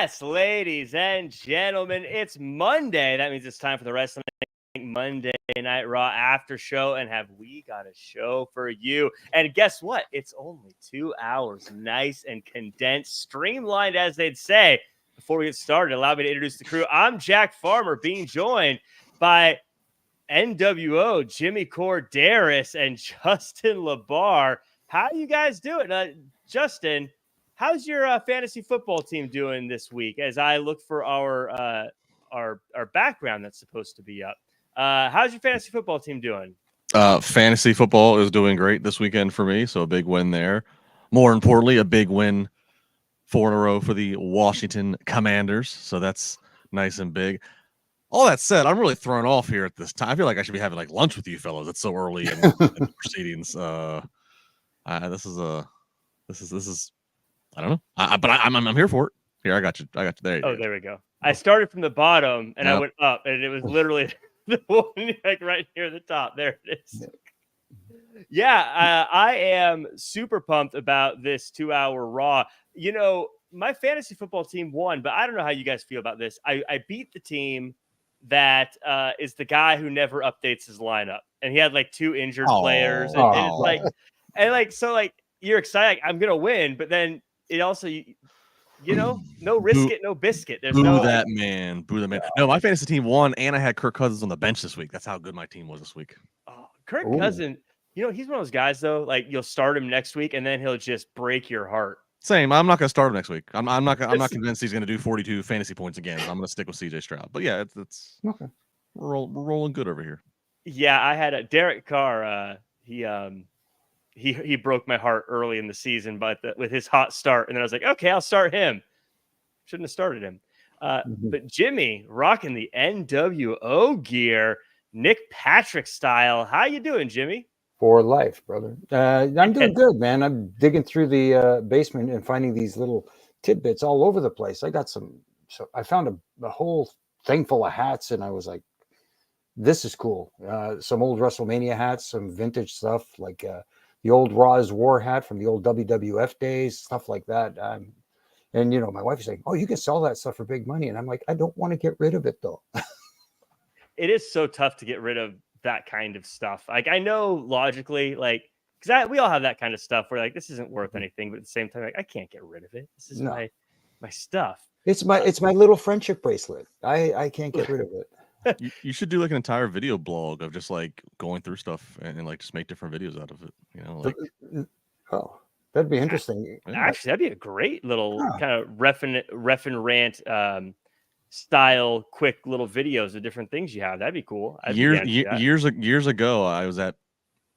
Yes, ladies and gentlemen, it's Monday. That means it's time for the Wrestling Monday Night Raw after show. And have we got a show for you? And guess what? It's only 2 hours. Nice and condensed, streamlined, as they'd say. Before we get started, allow me to introduce the crew. I'm Jack Farmer, being joined by NWO Jimmy Korderas and Justin LaBar. How you guys doing? Justin, how's your fantasy football team doing this week? As I look for our background that's supposed to be up. How's your fantasy football team doing? Fantasy football is doing great this weekend for me, so a big win there. More importantly, a big win 4 in a row for the Washington Commanders, so that's nice and big. All that said, I'm really thrown off here at this time. I feel like I should be having like lunch with you fellows. It's so early in the proceedings. This is I don't know. But I'm here for it. Here, I got you. There you go. There we go. I started from the bottom and I went up, and it was literally the one like right near the top. There it is. Yeah, I am super pumped about this 2-hour Raw. You know, my fantasy football team won, but I don't know how you guys feel about this. I beat the team that is the guy who never updates his lineup, and he had like 2 injured players, and it's like, so you're excited, I'm gonna win, but then it also no risk it, no biscuit. There's boo that man. No, my fantasy team won, and I had Kirk Cousins on the bench this week. That's how good my team was this week. Kirk Cousins, he's one of those guys though. Like you'll start him next week, and then he'll just break your heart. Same. I'm not going to start him next week. I'm not convinced he's going to do 42 fantasy points again. I'm going to stick with CJ Stroud. But yeah, it's okay. We're rolling good over here. Yeah, I had a Derek Carr. He broke my heart early in the season, but with his hot start, and then I was like, okay, I'll start him. Shouldn't have started him. But Jimmy rocking the NWO gear, Nick Patrick style. How you doing, Jimmy? For life, brother. I'm doing good, man. I'm digging through the basement and finding these little tidbits all over the place. I got I found a whole thing full of hats, and I was like, this is cool. Some old WrestleMania hats, some vintage stuff, like the old Raw's War hat from the old WWF days, stuff like that. And, my wife is saying, oh, you can sell that stuff for big money. And I'm like, I don't want to get rid of it, though. It is so tough to get rid of that kind of stuff. Like I know logically, because we all have that kind of stuff where like this isn't worth anything, but at the same time, like I can't get rid of it. This is my stuff. It's my little friendship bracelet. I can't get rid of it. You should do like an entire video blog of just like going through stuff and like just make different videos out of it. Oh, that'd be interesting. Actually, that'd be a great little kind of ref and rant style, quick little videos of different things you have. That'd be cool. Years ago, I was at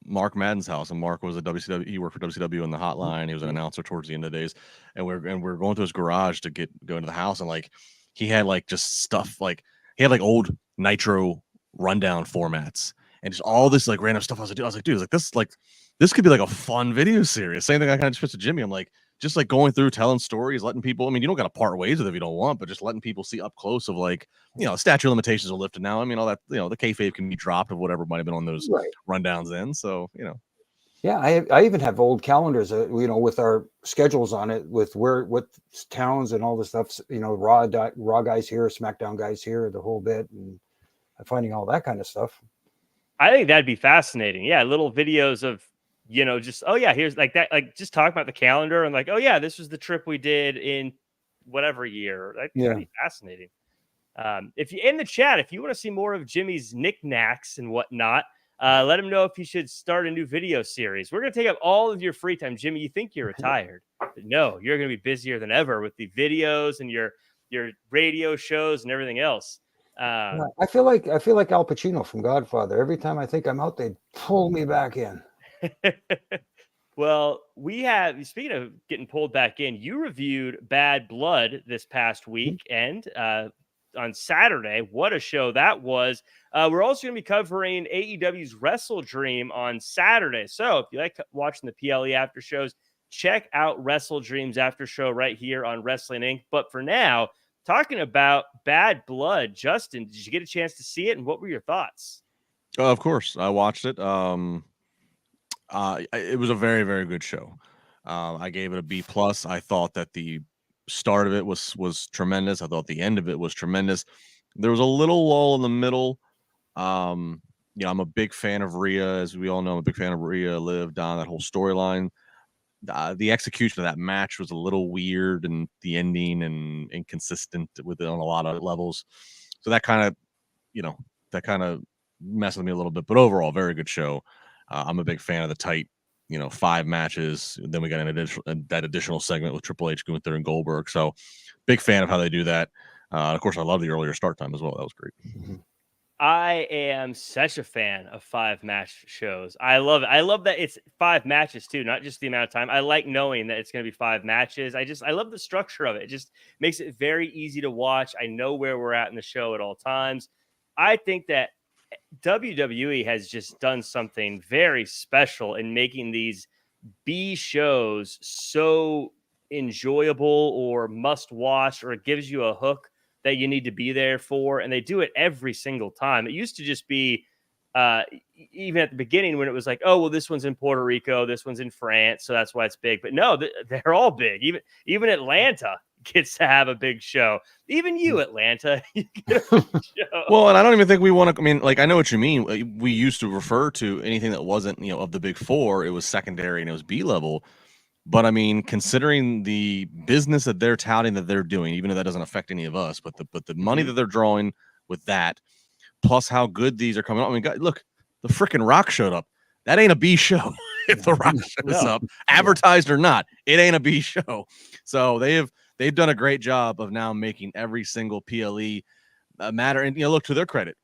Mark Madden's house, and Mark was a WCW. He worked for WCW in the hotline. He was an announcer towards the end of the days, and we're going to his garage to go into the house, and like he had like just stuff like he had like old Nitro rundown formats and just all this like random stuff. I was like, dude, this could be like a fun video series. Same thing I kind of just pitched to Jimmy. I'm like, just like going through, telling stories, letting people, I mean, you don't got to part ways with it if you don't want, but just letting people see up close of like, statute of limitations are lifted now. I mean, all that, the kayfabe can be dropped of whatever might have been on those rundowns then. So, Yeah, I even have old calendars, with our schedules on it, with what towns and all the stuff, Raw guys here, SmackDown guys here, the whole bit, and finding all that kind of stuff. I think that'd be fascinating. Yeah, little videos of, just, here's like that, like just talk about the calendar and like, this was the trip we did in whatever year. That'd be fascinating. If you in the chat, if you want to see more of Jimmy's knickknacks and whatnot, let him know if he should start a new video series. We're going to take up all of your free time. Jimmy, you think you're retired, but no, you're going to be busier than ever with the videos and your radio shows and everything else. I feel like Al Pacino from Godfather. Every time I think I'm out, they pull me back in. Well, speaking of getting pulled back in, you reviewed Bad Blood this past week and on Saturday. What a show that was. We're also going to be covering AEW's Wrestle Dream on Saturday. So if you like watching the PLE after shows, check out Wrestle Dream's after show right here on Wrestling Inc. But for now, talking about Bad Blood, Justin, did you get a chance to see it? And what were your thoughts? Of course, I watched it. It was a very, very good show. I gave it a B+. I thought that the start of it was tremendous. I thought the end of it was tremendous. There was a little lull in the middle. I'm a big fan of Rhea, as we all know. I'm a big fan of Rhea, Liv, Don, that whole storyline. The execution of that match was a little weird, and the ending and inconsistent with it on a lot of levels. So that kind of messed with me a little bit. But overall, very good show. I'm a big fan of the tight, 5 matches. Then we got that additional segment with Triple H, Gunther, and Goldberg. So big fan of how they do that. Of course, I love the earlier start time as well. That was great. I am such a fan of 5-match shows. I love it. I love that it's 5 matches too, not just the amount of time. I like knowing that it's going to be 5 matches. I love the structure of it. It just makes it very easy to watch. I know where we're at in the show at all times. I think that WWE has just done something very special in making these B shows so enjoyable or must watch, or it gives you a hook that you need to be there for. And they do it every single time. It used to just be even at the beginning when it was like, oh, well, this one's in Puerto Rico, this one's in France, so that's why it's big. But no, they're all big. Even Atlanta gets to have a big show. Even you, Atlanta, you get a big show. Well, and I don't even think we want to. I mean, like, I know what you mean. We used to refer to anything that wasn't, of the big 4. It was secondary and it was B level. But I mean, considering the business that they're touting that they're doing, even though that doesn't affect any of us, but the money that they're drawing with that, plus how good these are coming out. I mean, look, the freaking Rock showed up. That ain't a B show. If the Rock shows up, advertised or not, it ain't a B show. So they've done a great job of now making every single PLE matter. And look, to their credit,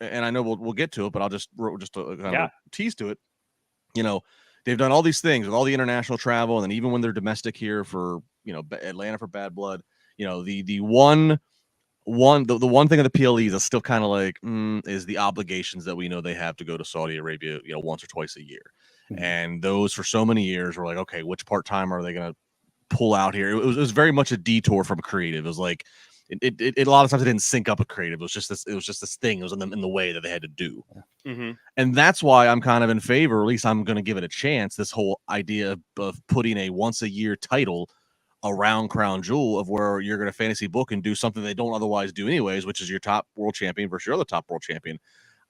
and I know we'll get to it, but I'll just kind of tease to it. They've done all these things with all the international travel, and then even when they're domestic here for Atlanta for Bad Blood, the one thing of the PLEs is still kind of like is the obligations that we know they have to go to Saudi Arabia once or twice a year, and those for so many years were like, okay, which part time are they going to pull out here? It was very much a detour from creative. It was like it a lot of times it didn't sync up with creative. It was just this thing. It was in the way that they had to do. And that's why I'm kind of in favor, or at least I'm going to give it a chance, this whole idea of putting a once a year title around Crown Jewel, of where you're going to fantasy book and do something they don't otherwise do anyways, which is your top world champion versus your other top world champion.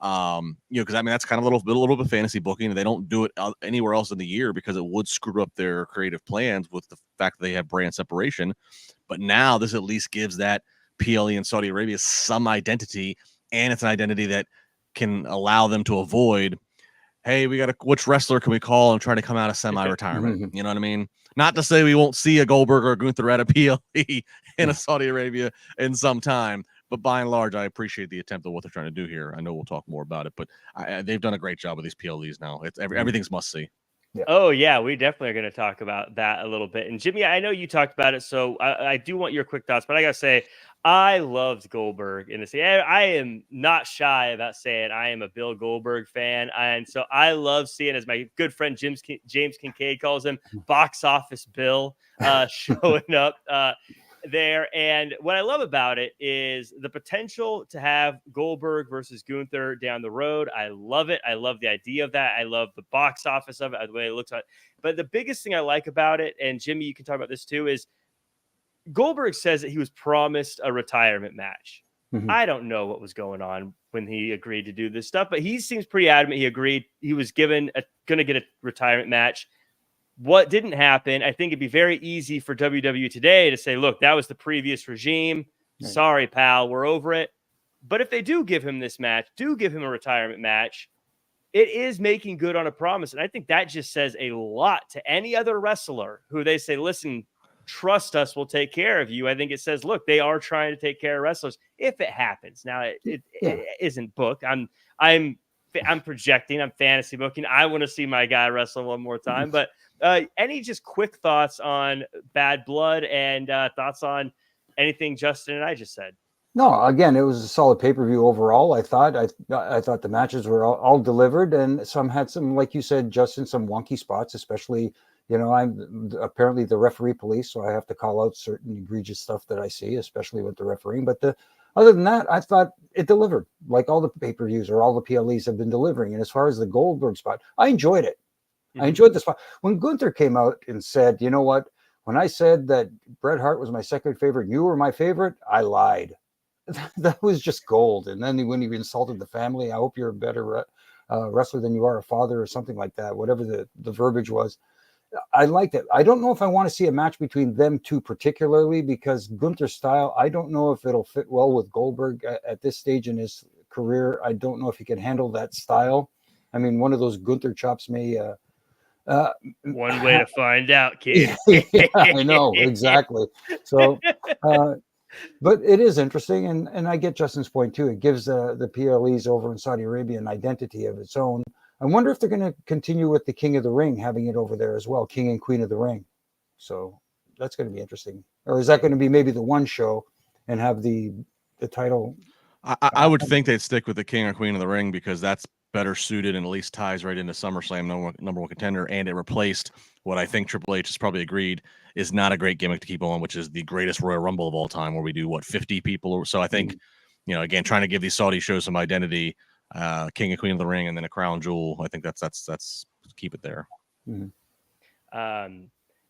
Because I mean, that's kind of a little bit of fantasy booking, and they don't do it anywhere else in the year because it would screw up their creative plans with the fact that they have brand separation. But now this at least gives that PLE in Saudi Arabia some identity, and it's an identity that can allow them to avoid, hey, which wrestler can we call and try to come out of semi-retirement? You know what I mean? Not to say we won't see a Goldberg or a Gunther at a PLE in a Saudi Arabia in some time, but by and large, I appreciate the attempt of what they're trying to do here. I know we'll talk more about it, but they've done a great job with these PLEs now. It's everything's must see. Yeah. Oh, yeah, we definitely are going to talk about that a little bit. And Jimmy, I know you talked about it, so I do want your quick thoughts, but I got to say, I loved Goldberg in this. I am not shy about saying I am a Bill Goldberg fan. And so I love seeing, as my good friend James Kincaid calls him, Box Office Bill showing up there. And what I love about it is the potential to have Goldberg versus Gunther down the road. I love it. I love the idea of that. I love the box office of it, the way it looks like. But the biggest thing I like about it, and Jimmy, you can talk about this too, is Goldberg says that he was promised a retirement match. I don't know what was going on when he agreed to do this stuff, but he seems pretty adamant he agreed. He was going to get a retirement match. What didn't happen, I think it'd be very easy for WWE today to say, look, that was the previous regime. Right. Sorry, pal, we're over it. But if they do give him this match, do give him a retirement match, it is making good on a promise. And I think that just says a lot to any other wrestler who they say, listen, trust us, we'll take care of you. I think it says, look, they are trying to take care of wrestlers if it happens. Now, it isn't booked. I'm projecting, I'm fantasy booking. I want to see my guy wrestle one more time. But any just quick thoughts on Bad Blood and thoughts on anything Justin and I just said? No, again, it was a solid pay-per-view overall. I thought the matches were all delivered, and some had some, like you said, Justin, some wonky spots, especially, I'm apparently the referee police, so I have to call out certain egregious stuff that I see, especially with the refereeing. But other than that, I thought it delivered, like all the pay-per-views or all the PLEs have been delivering. And as far as the Goldberg spot, I enjoyed it. I enjoyed the spot. When Gunther came out and said, you know what, when I said that Bret Hart was my second favorite, you were my favorite, I lied. That was just gold. And then when he insulted the family, I hope you're a better wrestler than you are a father or something like that, whatever the verbiage was. I liked it. I don't know if I want to see a match between them two particularly, because Gunther's style, I don't know if it'll fit well with Goldberg at this stage in his career. I don't know if he can handle that style. I mean, one of those Gunther chops may... one way to find out, kid. Yeah, I know, exactly. So, but it is interesting, and I get Justin's point too. It gives the PLEs over in Saudi Arabia an identity of its own. I wonder if they're going to continue with the King of the Ring, having it over there as well, King and Queen of the Ring. So that's going to be interesting. Or is that going to be maybe the one show and have the title? I would think they'd stick with the King or Queen of the Ring, because that's better suited and at least ties right into SummerSlam, number one contender, and it replaced what I think Triple H has probably agreed is not a great gimmick to keep on, which is the greatest Royal Rumble of all time, where we do 50 people or so. I think, again, trying to give these Saudi shows some identity, King and Queen of the Ring, and then a crown jewel. I think that's keep it there.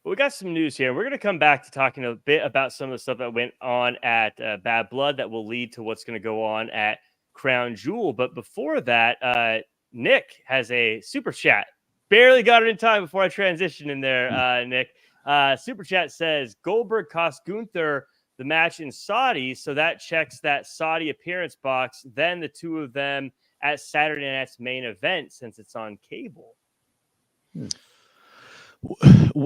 We got some news here. We're going to come back to talking a bit about some of the stuff that went on at Bad Blood that will lead to what's going to go on at Crown Jewel. But before that, Nick has a super chat. Barely got it in time before I transition in there, Nick. Super chat says Goldberg cost Gunther the match in Saudi, so that checks that Saudi appearance box. Then the two of them at Saturday night's main event, since it's on cable.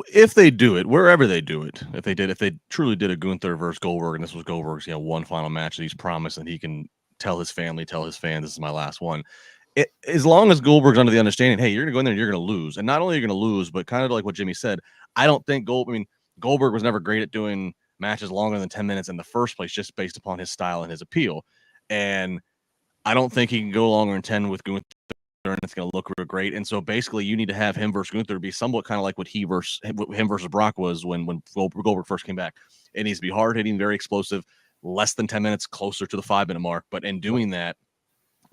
If they do it, wherever they do it, if they truly did a Gunther versus Goldberg, and this was Goldberg's one final match that he's promised, and he can tell his family, tell his fans, this is my last one. As long as Goldberg's under the understanding, hey, you're going to go in there and you're going to lose. And not only are you going to lose, but kind of like what Jimmy said, I don't think Goldberg was never great at doing matches longer than 10 minutes in the first place, just based upon his style and his appeal. And I don't think he can go longer than 10 with Gunther, and it's going to look real great. And so basically you need to have him versus Gunther be somewhat kind of like what him versus Brock was when Goldberg first came back. It needs to be hard hitting, very explosive, less than 10 minutes, closer to the 5-minute mark. But in doing that,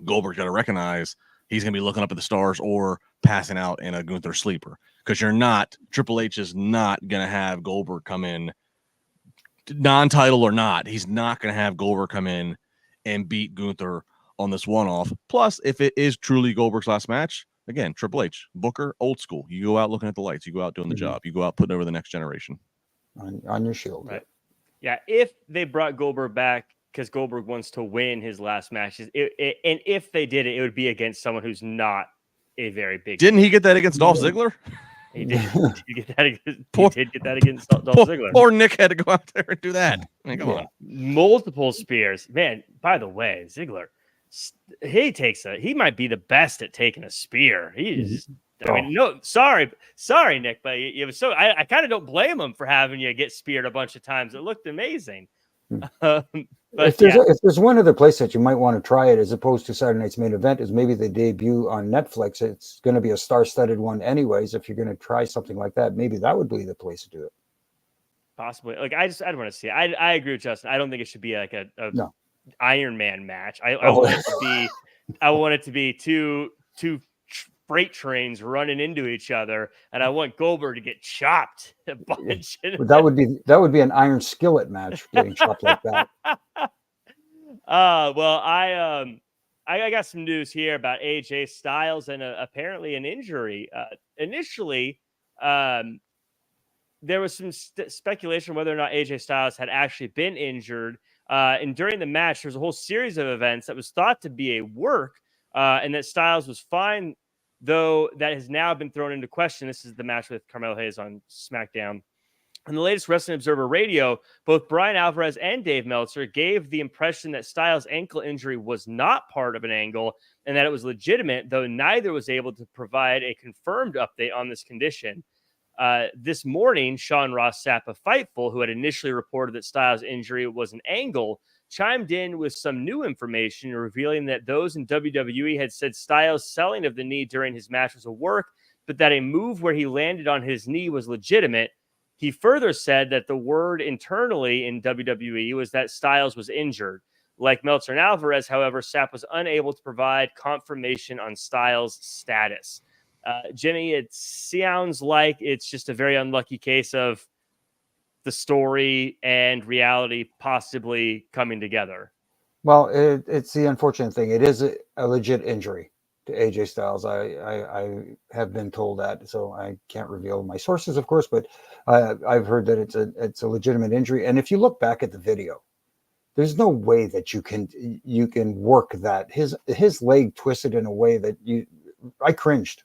Goldberg's got to recognize he's going to be looking up at the stars or passing out in a Gunther sleeper, because Triple H is not going to have Goldberg come in, non-title or not. He's not going to have Goldberg come in and beat Gunther on this one-off. Plus, if it is truly Goldberg's last match, again, Triple H, Booker, old school. You go out looking at the lights. You go out doing the job. You go out putting over the next generation. On your shield. Right. Yeah, if they brought Goldberg back because Goldberg wants to win his last matches, and if they did it, it would be against someone who's not a very big. Didn't he get that against Dolph Ziggler? He did. He did get that against Dolph Ziggler. Poor Nick had to go out there and do that. I mean, come on. Multiple spears. Man, by the way, Ziggler, he might be the best at taking a spear. He is. Sorry, Nick, but I kind of don't blame him for having you get speared a bunch of times. It looked amazing. But if there's one other place that you might want to try it as opposed to Saturday night's main event is maybe the debut on Netflix. It's going to be a star-studded one anyways. If you're going to try something like that, maybe that would be the place to do it. Possibly. Like I don't want to see it. I agree with Justin. I don't think it should be like a Iron Man match. I want it to be two freight trains running into each other, and I want Goldberg to get chopped a bunch. But that would be an iron skillet match, getting chopped like that. Well, I got some news here about AJ Styles and apparently an injury. Initially, there was some speculation whether or not AJ Styles had actually been injured. And during the match, there was a whole series of events that was thought to be a work, and that Styles was fine, though that has now been thrown into question. This is the match with Carmelo Hayes on SmackDown. In the latest Wrestling Observer Radio, both Brian Alvarez and Dave Meltzer gave the impression that Styles' ankle injury was not part of an angle and that it was legitimate, though neither was able to provide a confirmed update on this condition. This morning, Sean Ross Sapp of Fightful, who had initially reported that Styles' injury was an angle, chimed in with some new information, revealing that those in WWE had said Styles' selling of the knee during his match was a work, but that a move where he landed on his knee was legitimate. He further said that the word internally in WWE was that Styles was injured. Like Meltzer and Alvarez, however, Sapp was unable to provide confirmation on Styles' status. Jimmy, it sounds like it's just a very unlucky case of the story and reality possibly coming together. Well, it's the unfortunate thing. It is a legit injury to AJ Styles. I have been told that, so I can't reveal my sources, of course, but I've heard that it's a legitimate injury. And if you look back at the video, there's no way that you can work that. His leg twisted in a way that I cringed.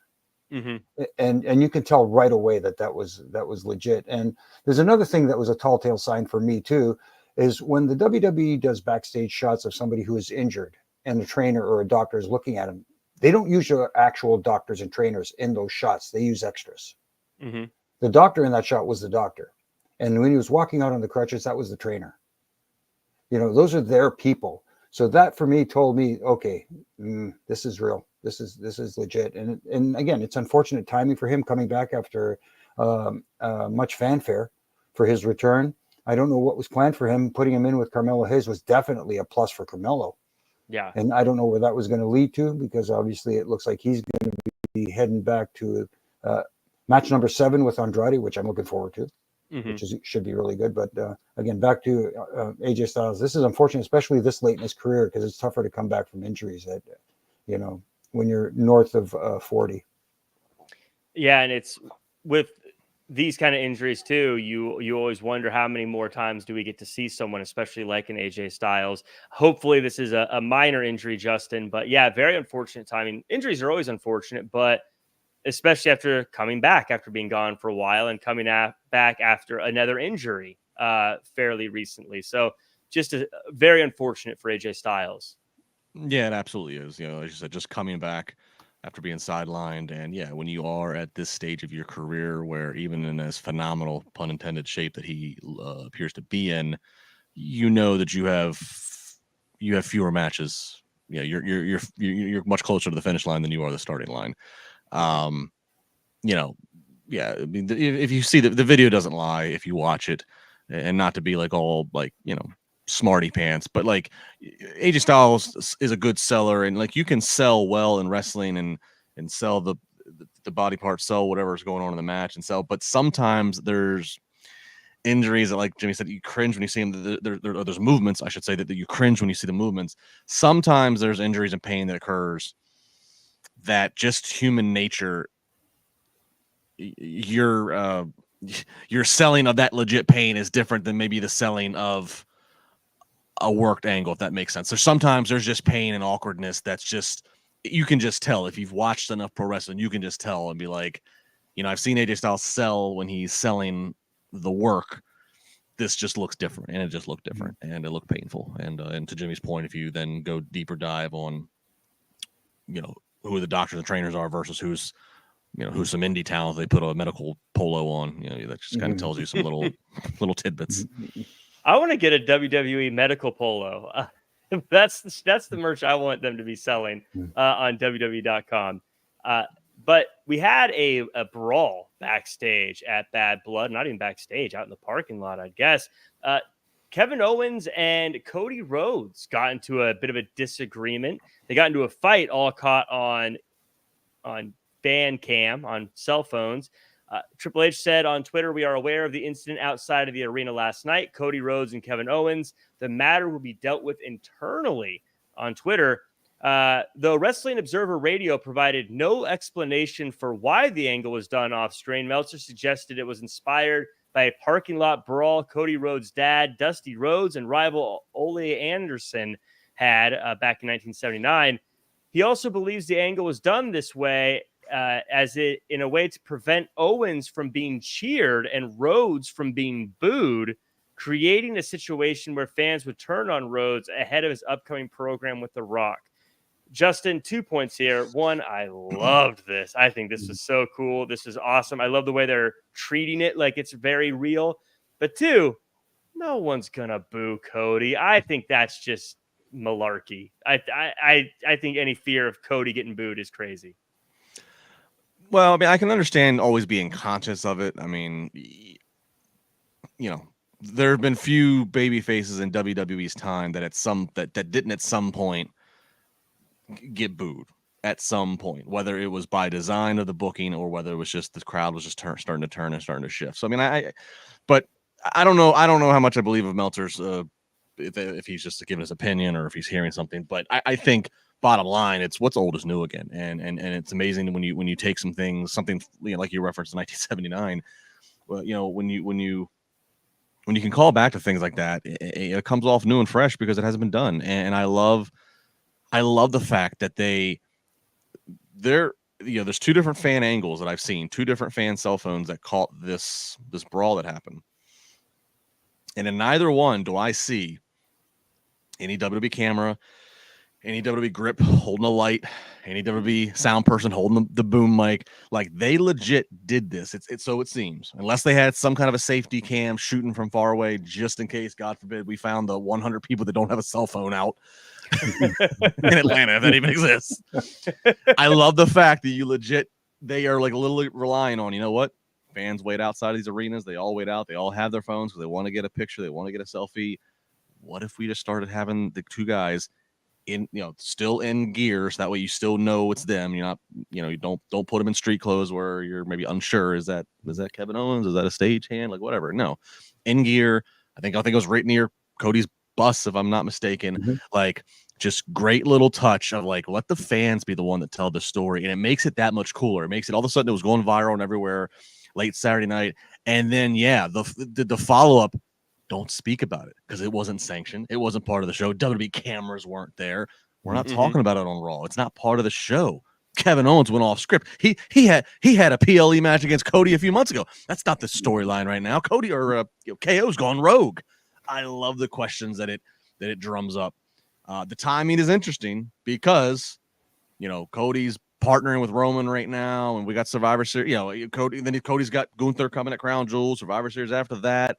Mm-hmm. And you can tell right away that was legit. And there's another thing that was a tall tale sign for me too, is when the WWE does backstage shots of somebody who is injured and a trainer or a doctor is looking at him, they don't use your actual doctors and trainers in those shots. They use extras. Mm-hmm. The doctor in that shot was the doctor, and when he was walking out on the crutches, that was the trainer. Those are their people. So that for me told me, okay, this is real. This is legit. And again, it's unfortunate timing for him coming back after much fanfare for his return. I don't know what was planned for him. Putting him in with Carmelo Hayes was definitely a plus for Carmelo. Yeah. And I don't know where that was going to lead to, because obviously it looks like he's going to be heading back to match number 7 with Andrade, which I'm looking forward to. Mm-hmm. Which should be really good. But again, back to AJ Styles. This is unfortunate, especially this late in his career, because it's tougher to come back from injuries that, when you're north of 40. Yeah, and it's with these kind of injuries too. You always wonder how many more times do we get to see someone, especially like an AJ Styles. Hopefully, this is a minor injury, Justin. But yeah, very unfortunate timing. Injuries are always unfortunate, but especially after coming back after being gone for a while and coming back after another injury fairly recently. So just very unfortunate for AJ Styles. Yeah, it absolutely is. As you said, just coming back after being sidelined. And yeah, when you are at this stage of your career where even in as phenomenal, pun intended, shape that he appears to be in, that you have fewer matches. Yeah, you're much closer to the finish line than you are the starting line. Yeah, I mean, if you see the video doesn't lie if you watch it, and not to be like all like, smarty pants, but like AJ Styles is a good seller, and like you can sell well in wrestling and sell the body part, sell whatever's going on in the match and sell, but sometimes there's injuries that, like Jimmy said, you cringe when you see them. There's movements, I should say, that you cringe when you see the movements. Sometimes there's injuries and pain that occurs that just human nature, your selling of that legit pain is different than maybe the selling of a worked angle, if that makes sense. So sometimes there's just pain and awkwardness that's just, you can just tell. If you've watched enough pro wrestling, you can just tell and be like, I've seen AJ Styles sell when he's selling the work. This just looks different, and it just looked different, and it looked painful. And to Jimmy's point, if you then go deeper dive on, who the doctors and trainers are versus who's some indie talent, they put a medical polo on, that just kind of tells you some little tidbits. I want to get a WWE medical polo. That's the merch I want them to be selling on WWE.com. But we had a brawl backstage at Bad Blood, not even backstage, out in the parking lot, I guess. Kevin Owens and Cody Rhodes got into a bit of a disagreement. They got into a fight, all caught on fan cam, on cell phones. Triple H said on Twitter, "We are aware of the incident outside of the arena last night. Cody Rhodes and Kevin Owens. The matter will be dealt with internally." On Twitter, though Wrestling Observer Radio provided no explanation for why the angle was done off screen, Meltzer suggested it was inspired by a parking lot brawl Cody Rhodes' dad, Dusty Rhodes, and rival Ole Anderson had back in 1979. He also believes the angle was done this way in a way to prevent Owens from being cheered and Rhodes from being booed, creating a situation where fans would turn on Rhodes ahead of his upcoming program with The Rock. Justin, 2 points here. One, I loved this. I think this is so cool. This is awesome. I love the way they're treating it like it's very real. But 2, no one's gonna boo Cody. I think that's just malarkey. I think any fear of Cody getting booed is crazy. Well, I mean, I can understand always being conscious of it. I mean, there have been few baby faces in WWE's time that that didn't at some point get booed at some point, whether it was by design of the booking or whether it was just the crowd was just starting to turn and starting to shift. So, I mean, but I don't know how much I believe of Meltzer's if he's just giving his opinion or if he's hearing something, but I think bottom line, it's what's old is new again, and it's amazing when you take something like you referenced in 1979. Well, when you can call back to things like that, it comes off new and fresh because it hasn't been done, and I love the fact that there's two different fan angles that I've seen, two different fan cell phones that caught this brawl that happened. And in neither one do I see any WWE camera, any WWE grip holding a light, any WWE sound person holding the boom mic. Like, they legit did this. It's so it seems, unless they had some kind of a safety cam shooting from far away, just in case, God forbid, we found the 100 people that don't have a cell phone out in Atlanta, if that even exists. I love the fact that they are like literally relying on, you know what? Fans wait outside of these arenas. They all wait out. They all have their phones because they want to get a picture. They want to get a selfie. What if we just started having the two guys still in gear, so that way you still know it's them. You're not, you don't put them in street clothes where you're maybe unsure. Is that Kevin Owens? Is that a stagehand? Like, whatever. No, in gear. I think it was right near Cody's bus, if I'm not mistaken. Mm-hmm. Like, just great little touch of like, let the fans be the one that tell the story, and it makes it that much cooler. It makes it all of a sudden it was going viral and everywhere late Saturday night, and then the follow up. Don't speak about it because it wasn't sanctioned. It wasn't part of the show. WWE cameras weren't there. We're not talking about it on Raw. It's not part of the show. Kevin Owens went off script. He had a PLE match against Cody a few months ago. That's not the storyline right now. Cody or KO's gone rogue. I love the questions that it drums up. The timing is interesting because Cody's partnering with Roman right now, and we got Survivor Series. Cody's got Gunther coming at Crown Jewel. Survivor Series after that.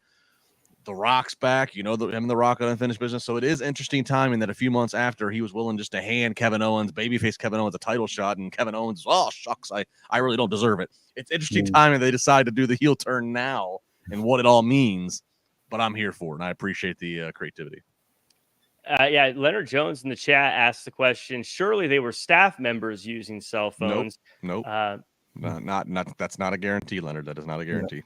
The Rock's back, him and The Rock on unfinished business. So it is interesting timing that a few months after he was willing just to hand babyface Kevin Owens, a title shot, and Kevin Owens, oh shucks, I really don't deserve it. It's interesting timing they decide to do the heel turn now and what it all means. But I'm here for it, and I appreciate the creativity. Leonard Jones in the chat asked the question: surely they were staff members using cell phones? Nope. Not that's not a guarantee, Leonard. That is not a guarantee.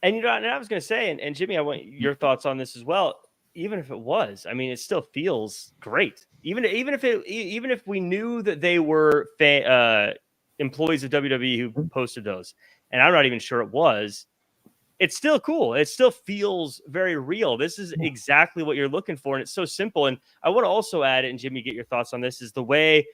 And and I was going to say, and Jimmy, I want your thoughts on this as well. Even if it was, I mean, it still feels great. Even if we knew that they were employees of WWE who posted those, and I'm not even sure it was, it's still cool. It still feels very real. This is exactly what you're looking for, and it's so simple. And I want to also add, and Jimmy, get your thoughts on this, is the way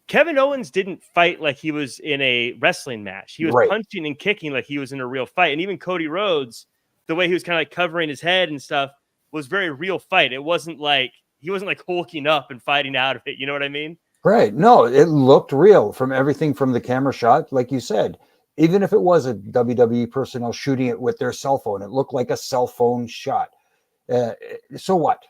Kevin Owens didn't fight like he was in a wrestling match. He was punching and kicking like he was in a real fight. And even Cody Rhodes, the way he was kind of like covering his head and stuff, was very real fight. It wasn't like he wasn't like hulking up and fighting out of it. You know what I mean? Right. No, it looked real from everything from the camera shot, like you said. Even if it was a WWE personnel shooting it with their cell phone, it looked like a cell phone shot. So what?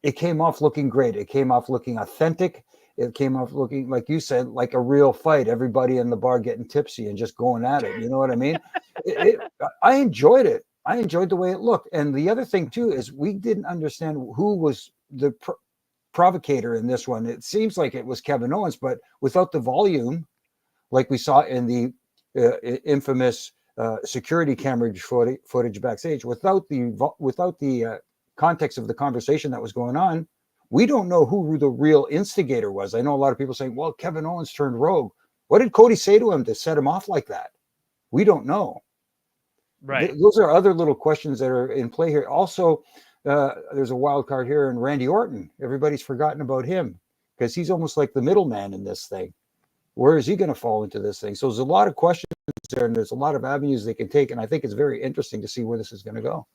It came off looking great. It came off looking authentic. It came off looking, like you said, like a real fight. Everybody in the bar getting tipsy and just going at it. You know what I mean? I enjoyed it. I enjoyed the way it looked. And the other thing, too, is we didn't understand who was the provocator in this one. It seems like it was Kevin Owens, but without the volume, like we saw in the infamous security camera footage backstage, without the context of the conversation that was going on, we don't know who the real instigator was. I know a lot of people saying, well, Kevin Owens turned rogue. What did Cody say to him to set him off like that? We don't know. Right. Those are other little questions that are in play here. Also, there's a wild card here in Randy Orton. Everybody's forgotten about him because he's almost like the middleman in this thing. Where is he going to fall into this thing? So there's a lot of questions there, and there's a lot of avenues they can take. And I think it's very interesting to see where this is going to go.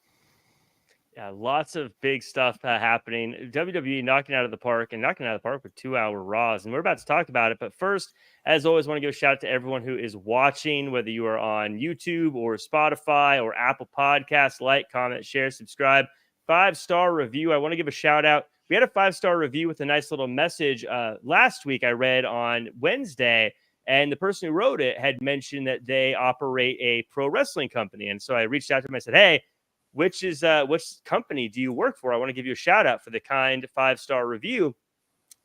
Yeah, lots of big stuff happening. WWE knocking out of the park with 2-hour Raws. And we're about to talk about it. But first, as always, I want to give a shout out to everyone who is watching, whether you are on YouTube or Spotify or Apple Podcasts. Like, comment, share, subscribe. 5-star review. I want to give a shout out. We had a 5-star review with a nice little message last week I read on Wednesday. And the person who wrote it had mentioned that they operate a pro wrestling company. And so I reached out to him. I said, hey, which company do you work for? I want to give you a shout out for the kind 5-star review.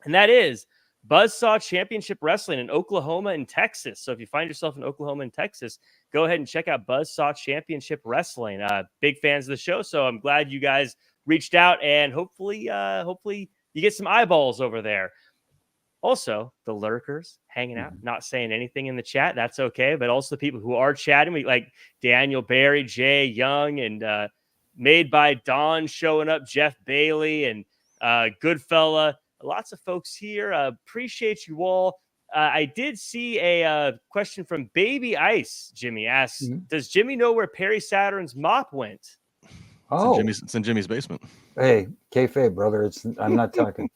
And that is Buzzsaw Championship Wrestling in Oklahoma and Texas. So if you find yourself in Oklahoma and Texas, go ahead and check out Buzzsaw Championship Wrestling. Big fans of the show, so I'm glad you guys reached out, and hopefully you get some eyeballs over there. Also, the lurkers hanging out, not saying anything in the chat. That's okay. But also the people who are chatting, we like Daniel Barry, Jay Young, and Made by Dawn showing up, Jeff Bailey, and Goodfella. Lots of folks here. Appreciate you all. I did see a question from Baby Ice. Jimmy asks, does Jimmy know where Perry Saturn's mop went? Oh, it's in Jimmy's basement. Hey, kayfabe, brother. I'm not talking.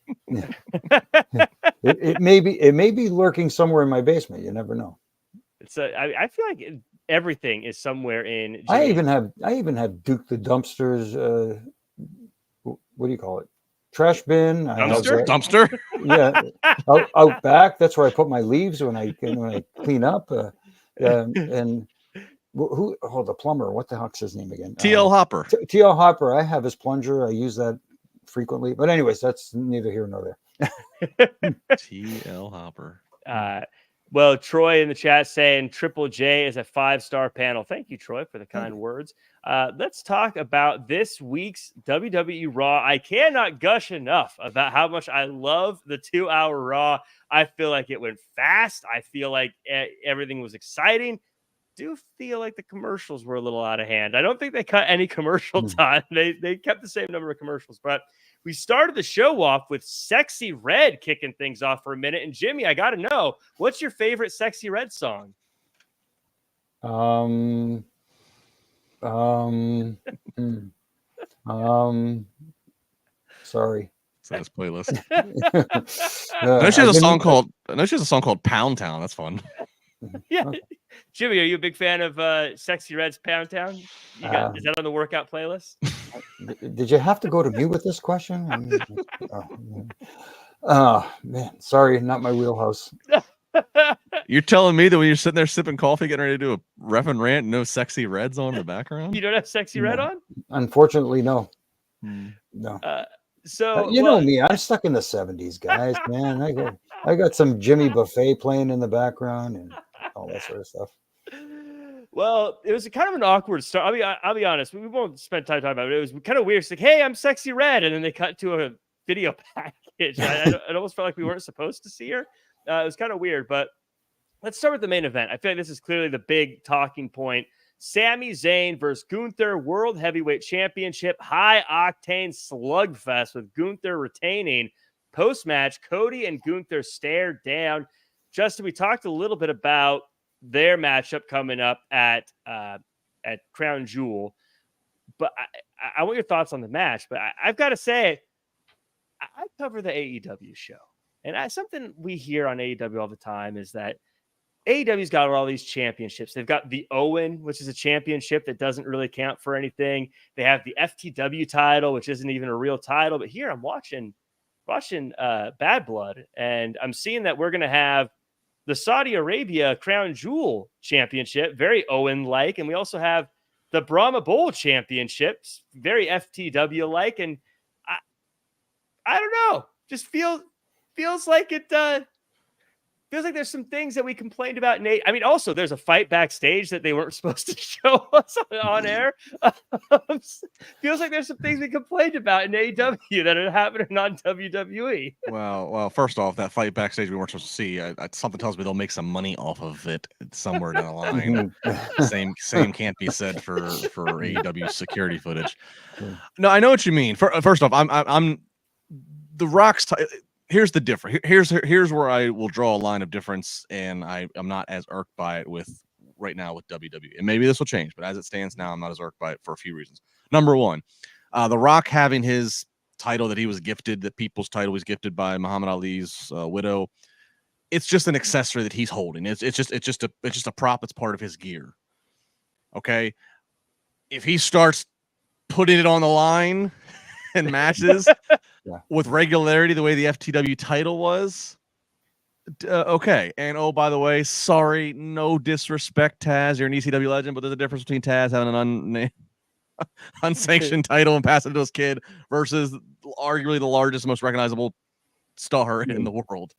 It may be lurking somewhere in my basement. You never know. I feel like everything is somewhere in Jimmy. I even have Duke the Dumpster's what do you call it? Trash bin. Dumpster. Yeah, out back. That's where I put my leaves when I clean up. And who? Oh, the plumber. What the heck's his name again? TL Hopper. TL Hopper. I have his plunger. I use that frequently. But anyways, that's neither here nor there. TL Hopper. Well, Troy in the chat saying Triple J is a 5-star panel. Thank you, Troy, for the kind words. Let's talk about this week's WWE Raw. I cannot gush enough about how much I love the 2-hour Raw. I feel like it went fast. I feel like everything was exciting. Do feel like the commercials were a little out of hand. I don't think they cut any commercial time. They kept the same number of commercials, but we started the show off with Sexy Red kicking things off for a minute. And Jimmy, I got to know, what's your favorite Sexy Red song? Sorry. It's on his playlist. I know she has a song called Pound Town. That's fun. Yeah. Jimmy, are you a big fan of Sexy Red's Pound Town? Is that on the workout playlist? Did you have to go to me with this question? I mean, oh man, sorry, not my wheelhouse. You're telling me that when you're sitting there sipping coffee, getting ready to do a ref and rant, no Sexy Reds on in the background? You don't have Sexy Red on? Unfortunately, no. No. So you know me, I'm stuck in the 70s, guys. Man, I got some Jimmy Buffet playing in the background and all that sort of stuff. Well, it was kind of an awkward start. I'll be honest. We won't spend time talking about it. It was kind of weird. It's like, hey, I'm Sexy Red, and then they cut to a video package. It almost felt like we weren't supposed to see her. It was kind of weird, but let's start with the main event. I feel like this is clearly the big talking point. Sami Zayn versus Gunther, World Heavyweight Championship, high-octane slugfest with Gunther retaining. Post-match, Cody and Gunther stare down. Justin, we talked a little bit about their matchup coming up at Crown Jewel, but I want your thoughts on the match. But I've got to say, I cover the AEW show, and something we hear on AEW all the time is that AEW's got all these championships. They've got the Owen, which is a championship that doesn't really count for anything. They have the FTW title, which isn't even a real title. But here I'm watching Bad Blood, and I'm seeing that we're going to have the Saudi Arabia Crown Jewel Championship, very Owen-like, and we also have the Brahma Bowl Championships, very FTW-like, and I don't know, just feels like it. Feels like there's some things that we complained about. I mean, also there's a fight backstage that they weren't supposed to show us on air. Feels like there's some things we complained about in AEW that are happening on WWE. Well, first off, that fight backstage we weren't supposed to see. Something tells me they'll make some money off of it somewhere down the line. Same can't be said for AEW security footage. No, I know what you mean. First off, I'm the Rock's. Here's the difference. Here's where I will draw a line of difference, and I'm not as irked by it right now with WWE. And maybe this will change, but as it stands now, I'm not as irked by it for a few reasons. Number one, The Rock having his title that he was gifted, the People's title was gifted by Muhammad Ali's widow. It's just an accessory that he's holding. It's just a prop. It's part of his gear. Okay, if he starts putting it on the line in matches with regularity, the way the FTW title was, okay. And oh, by the way, sorry, no disrespect, Taz, you're an ECW legend, but there's a difference between Taz having an unsanctioned title and passing it to his kid versus arguably the largest, most recognizable star in the world.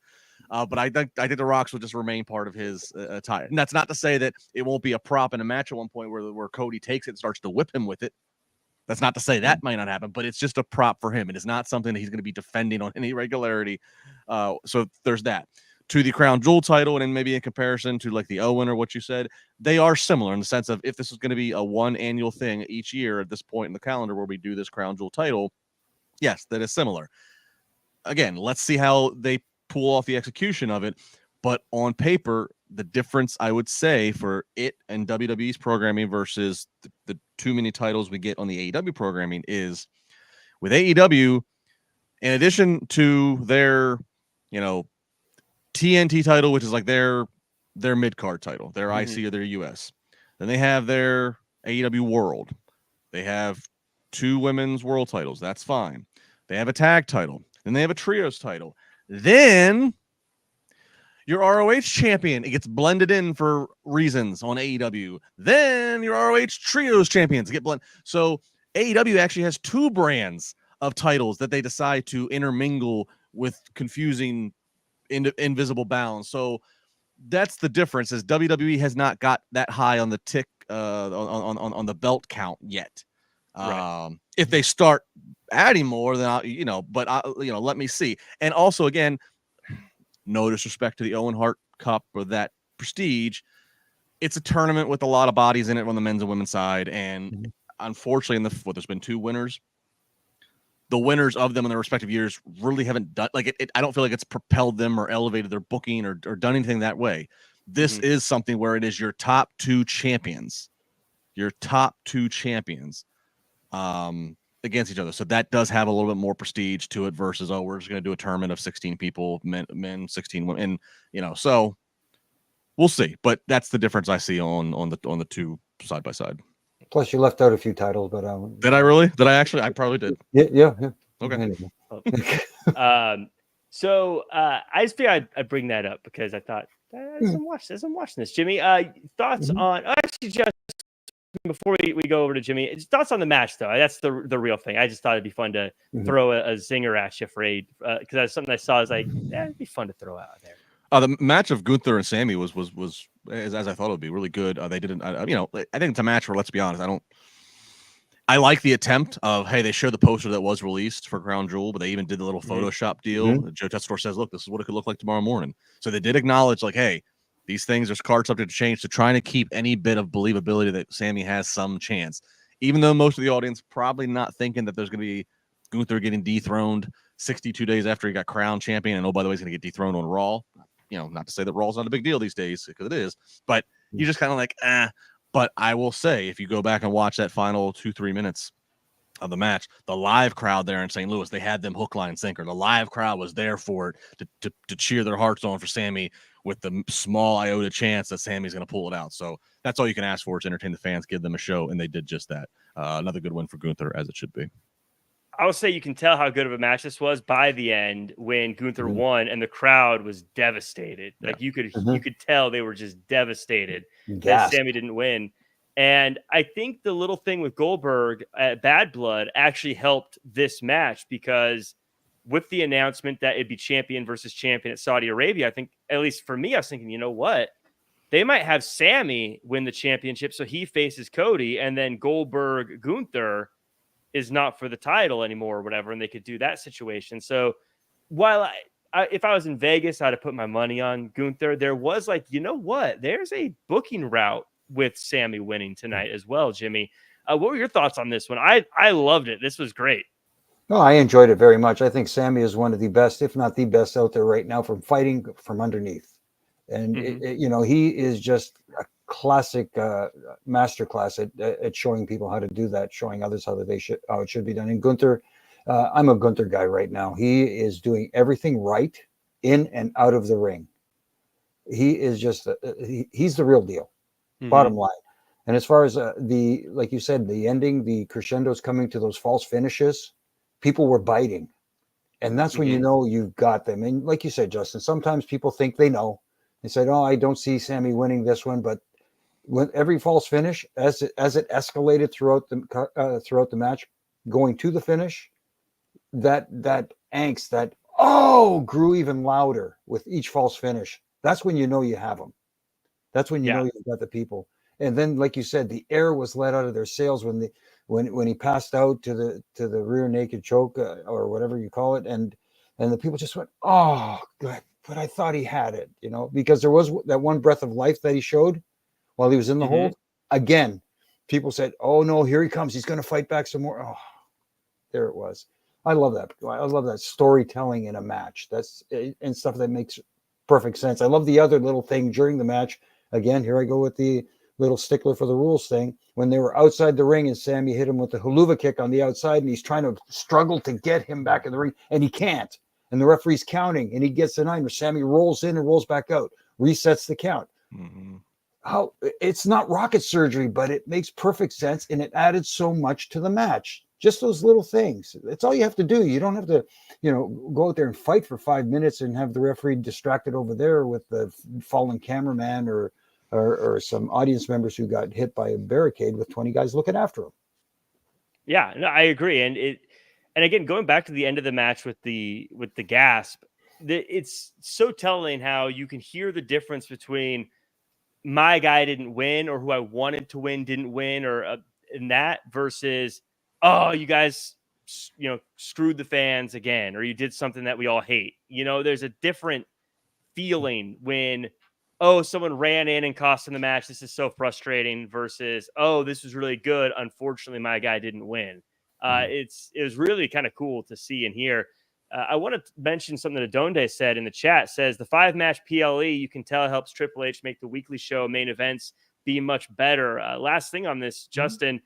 But I think the Rocks will just remain part of his attire. And that's not to say that it won't be a prop in a match at one point where Cody takes it and starts to whip him with it. That's not to say that might not happen, but it's just a prop for him. It is not something that he's going to be defending on any regularity. So there's that. To the Crown Jewel title, and then maybe in comparison to like the Owen or what you said, they are similar in the sense of if this is going to be a one annual thing each year at this point in the calendar where we do this Crown Jewel title, yes, that is similar. Again, let's see how they pull off the execution of it. But on paper, the difference I would say for it and WWE's programming versus the too many titles we get on the AEW programming is with AEW, in addition to their, TNT title, which is like their mid-card title, their IC or their US. Then they have their AEW World. They have 2 women's world titles. That's fine. They have a tag title. Then they have a trios title. Then your ROH champion, it gets blended in for reasons on AEW. Then your ROH trios champions get blended. So AEW actually has 2 brands of titles that they decide to intermingle with confusing invisible bounds. So that's the difference, is WWE has not got that high on the tick on the belt count yet. Right. If they start adding more, then let me see. And also, again, no disrespect to the Owen Hart Cup or that prestige, it's a tournament with a lot of bodies in it on the men's and women's side, and unfortunately, there's been 2 winners. The winners of them in their respective years really haven't done I don't feel like it's propelled them or elevated their booking or done anything that way. This is something where it is your top 2 champions, against each other. So that does have a little bit more prestige to it versus, we're just going to do a tournament of 16 people, men 16 women, and so we'll see. But that's the difference I see on the 2 side by side. Plus, you left out a few titles, but did I really? Did I actually? I probably did. Yeah. Okay. So I just figured I'd bring that up because I thought as I'm watching this, Jimmy. Thoughts on actually just before we go over to Jimmy, thoughts on the match though. That's the real thing. I just thought it'd be fun to throw a zinger at you, afraid because that's something I saw. I was like, it'd be fun to throw out there. The match of Gunther and Sammy was as I thought it would be really good. They didn't, I think it's a match where, let's be honest, I like the attempt of, hey, they showed the poster that was released for Crown Jewel, but they even did the little Photoshop deal. Joe Tessitore says, look, this is what it could look like tomorrow morning. So they did acknowledge, like, hey, these things, there's cards subject to change, to trying to keep any bit of believability that Sammy has some chance, even though most of the audience probably not thinking that there's going to be Gunther getting dethroned 62 days after he got crowned champion. And, oh, by the way, he's going to get dethroned on Raw. Not to say that Raw's not a big deal these days, because it is, but you just kind of like, But I will say, if you go back and watch that final 2-3 minutes of the match, the live crowd there in St. Louis, they had them hook, line, sinker. The live crowd was there for it to cheer their hearts on for Sammy, with the small iota chance that Sammy's going to pull it out. So that's all you can ask for, is entertain the fans, give them a show, and they did just that. Another good win for Gunther, as it should be. I will say you can tell how good of a match this was by the end when Gunther won and the crowd was devastated. Like you could tell they were just devastated that Sammy didn't win. And I think the little thing with Goldberg at Bad Blood actually helped this match, because with the announcement that it'd be champion versus champion at Saudi Arabia, I think, at least for me, I was thinking, you know what? They might have Sammy win the championship so he faces Cody, and then Goldberg Gunther is not for the title anymore or whatever, and they could do that situation. So while if I was in Vegas, I'd have put my money on Gunther. There was like, you know what? There's a booking route with Sammy winning tonight as well, Jimmy. What were your thoughts on this one? I loved it. This was great. No, I enjoyed it very much. I think Sammy is one of the best, if not the best, out there right now from fighting from underneath. And, he is just a classic masterclass at showing people how to do that, showing others how it should be done. And Gunther, I'm a Gunther guy right now. He is doing everything right in and out of the ring. He is just he's the real deal, bottom line. And as far as like you said, the ending, the crescendos coming to those false finishes, people were biting, and that's when you know you've got them. And like you said, Justin, sometimes people think they know. They said, "Oh, I don't see Sammy winning this one," but when every false finish, as it escalated throughout the match, going to the finish, that angst, that oh grew even louder with each false finish. That's when you know you have them. That's when you know you've got the people. And then, like you said, the air was let out of their sails when he passed out to the rear naked choke or whatever you call it, and the people just went, oh, good. But I thought he had it, because there was that one breath of life that he showed while he was in the hold. Again, people said, oh no, here he comes. He's going to fight back some more. Oh, there it was. I love that. I love that storytelling in a match. That's and stuff that makes perfect sense. I love the other little thing during the match. Again, here I go with the little stickler for the rules thing. When they were outside the ring and Sammy hit him with the haluva kick on the outside, and he's trying to struggle to get him back in the ring, and he can't. And the referee's counting, and he gets the 9 where Sammy rolls in and rolls back out, resets the count. How it's not rocket surgery, but it makes perfect sense, and it added so much to the match. Just those little things. That's all you have to do. You don't have to, go out there and fight for 5 minutes and have the referee distracted over there with the fallen cameraman or some audience members who got hit by a barricade with 20 guys looking after them. Yeah, no, I agree. And again, going back to the end of the match with the gasp, it's so telling how you can hear the difference between my guy didn't win or who I wanted to win didn't win or in that versus, oh, you guys, screwed the fans again, or you did something that we all hate. There's a different feeling when, oh, someone ran in and cost him the match. This is so frustrating versus, oh, this was really good. Unfortunately, my guy didn't win. It was really kind of cool to see and hear. I want to mention something that Adonde said in the chat. Says the 5-match PLE, you can tell, helps Triple H make the weekly show main events be much better. Last thing on this, Justin,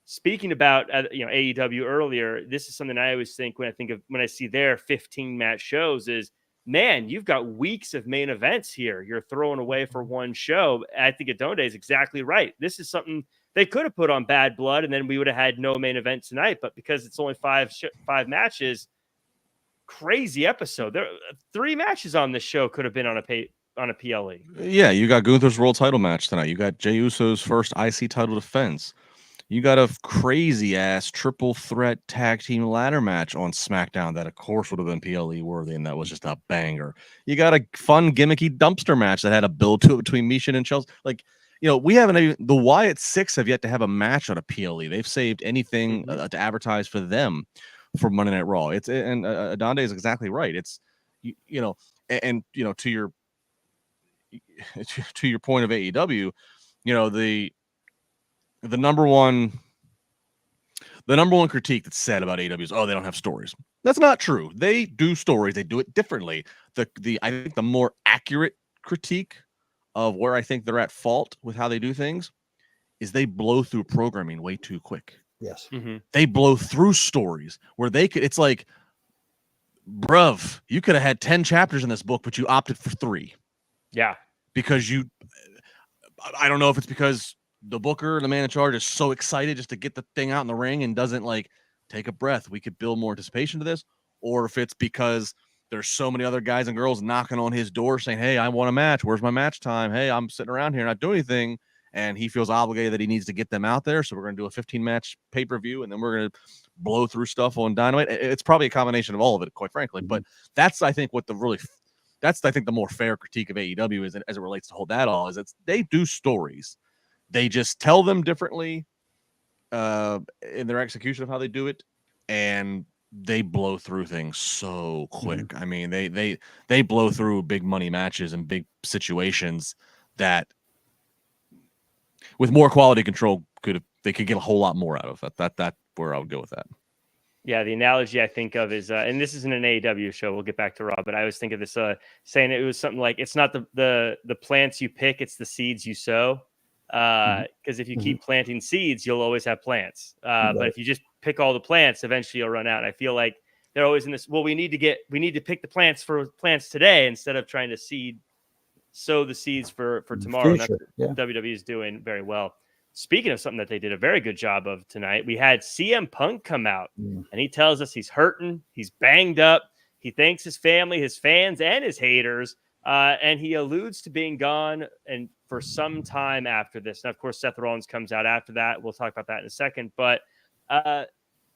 speaking about AEW earlier, this is something I always think when I see their 15-match shows is, man, you've got weeks of main events here. You're throwing away for one show. I think Adonde is exactly right. This is something they could have put on Bad Blood, and then we would have had no main event tonight. But because it's only five matches, crazy episode. There 3 matches on this show could have been on a PLE. Yeah, you got Gunther's world title match tonight. You got Jey Uso's first IC title defense. You got a crazy ass triple threat tag team ladder match on SmackDown that, of course, would have been PLE worthy, and that was just a banger. You got a fun gimmicky dumpster match that had a build to it between Mishin and Chelsea. We haven't even, the Wyatt 6 have yet to have a match on a PLE. They've saved anything to advertise for them for Monday Night Raw. And Adonde is exactly right. It's to your point of AEW, the number one critique that's said about AEW is, oh, they don't have stories. That's not true. They do stories. They do it differently. I think the more accurate critique of where I think they're at fault with how they do things is they blow through programming way too quick. Yes. They blow through stories where it's like, bruv, you could have had 10 chapters in this book, but you opted for 3. Yeah. Because I don't know if it's because the booker, the man in charge, is so excited just to get the thing out in the ring and doesn't take a breath. We could build more anticipation to this, or if it's because there's so many other guys and girls knocking on his door saying, hey, I want a match. Where's my match time? Hey, I'm sitting around here not doing anything. And he feels obligated that he needs to get them out there. So we're going to do a 15-match pay-per-view, and then we're going to blow through stuff on Dynamite. It's probably a combination of all of it, quite frankly. But that's, I think, the more fair critique of AEW is, as it relates to hold that all, is they do stories. They just tell them differently in their execution of how they do it, and they blow through things so quick. I mean, they blow through big money matches and big situations that, with more quality control, they could get a whole lot more out of it. That's where I would go with that. Yeah, the analogy I think of is, and this isn't an AEW show. We'll get back to Raw, but I always think of this saying it was something like, it's not the plants you pick, it's the seeds you sow. Because if you keep planting seeds, you'll always have plants. But if you just pick all the plants, eventually you'll run out. I feel like they're always in this, well, we need to pick the plants for plants today instead of trying to sow the seeds for tomorrow. And that's what WWE is doing very well. Speaking of something that they did a very good job of tonight, we had CM Punk come out and he tells us he's hurting, he's banged up. He thanks his family, his fans, and his haters. And he alludes to being gone and for some time after this. Now, of course, Seth Rollins comes out after that. We'll talk about that in a second. But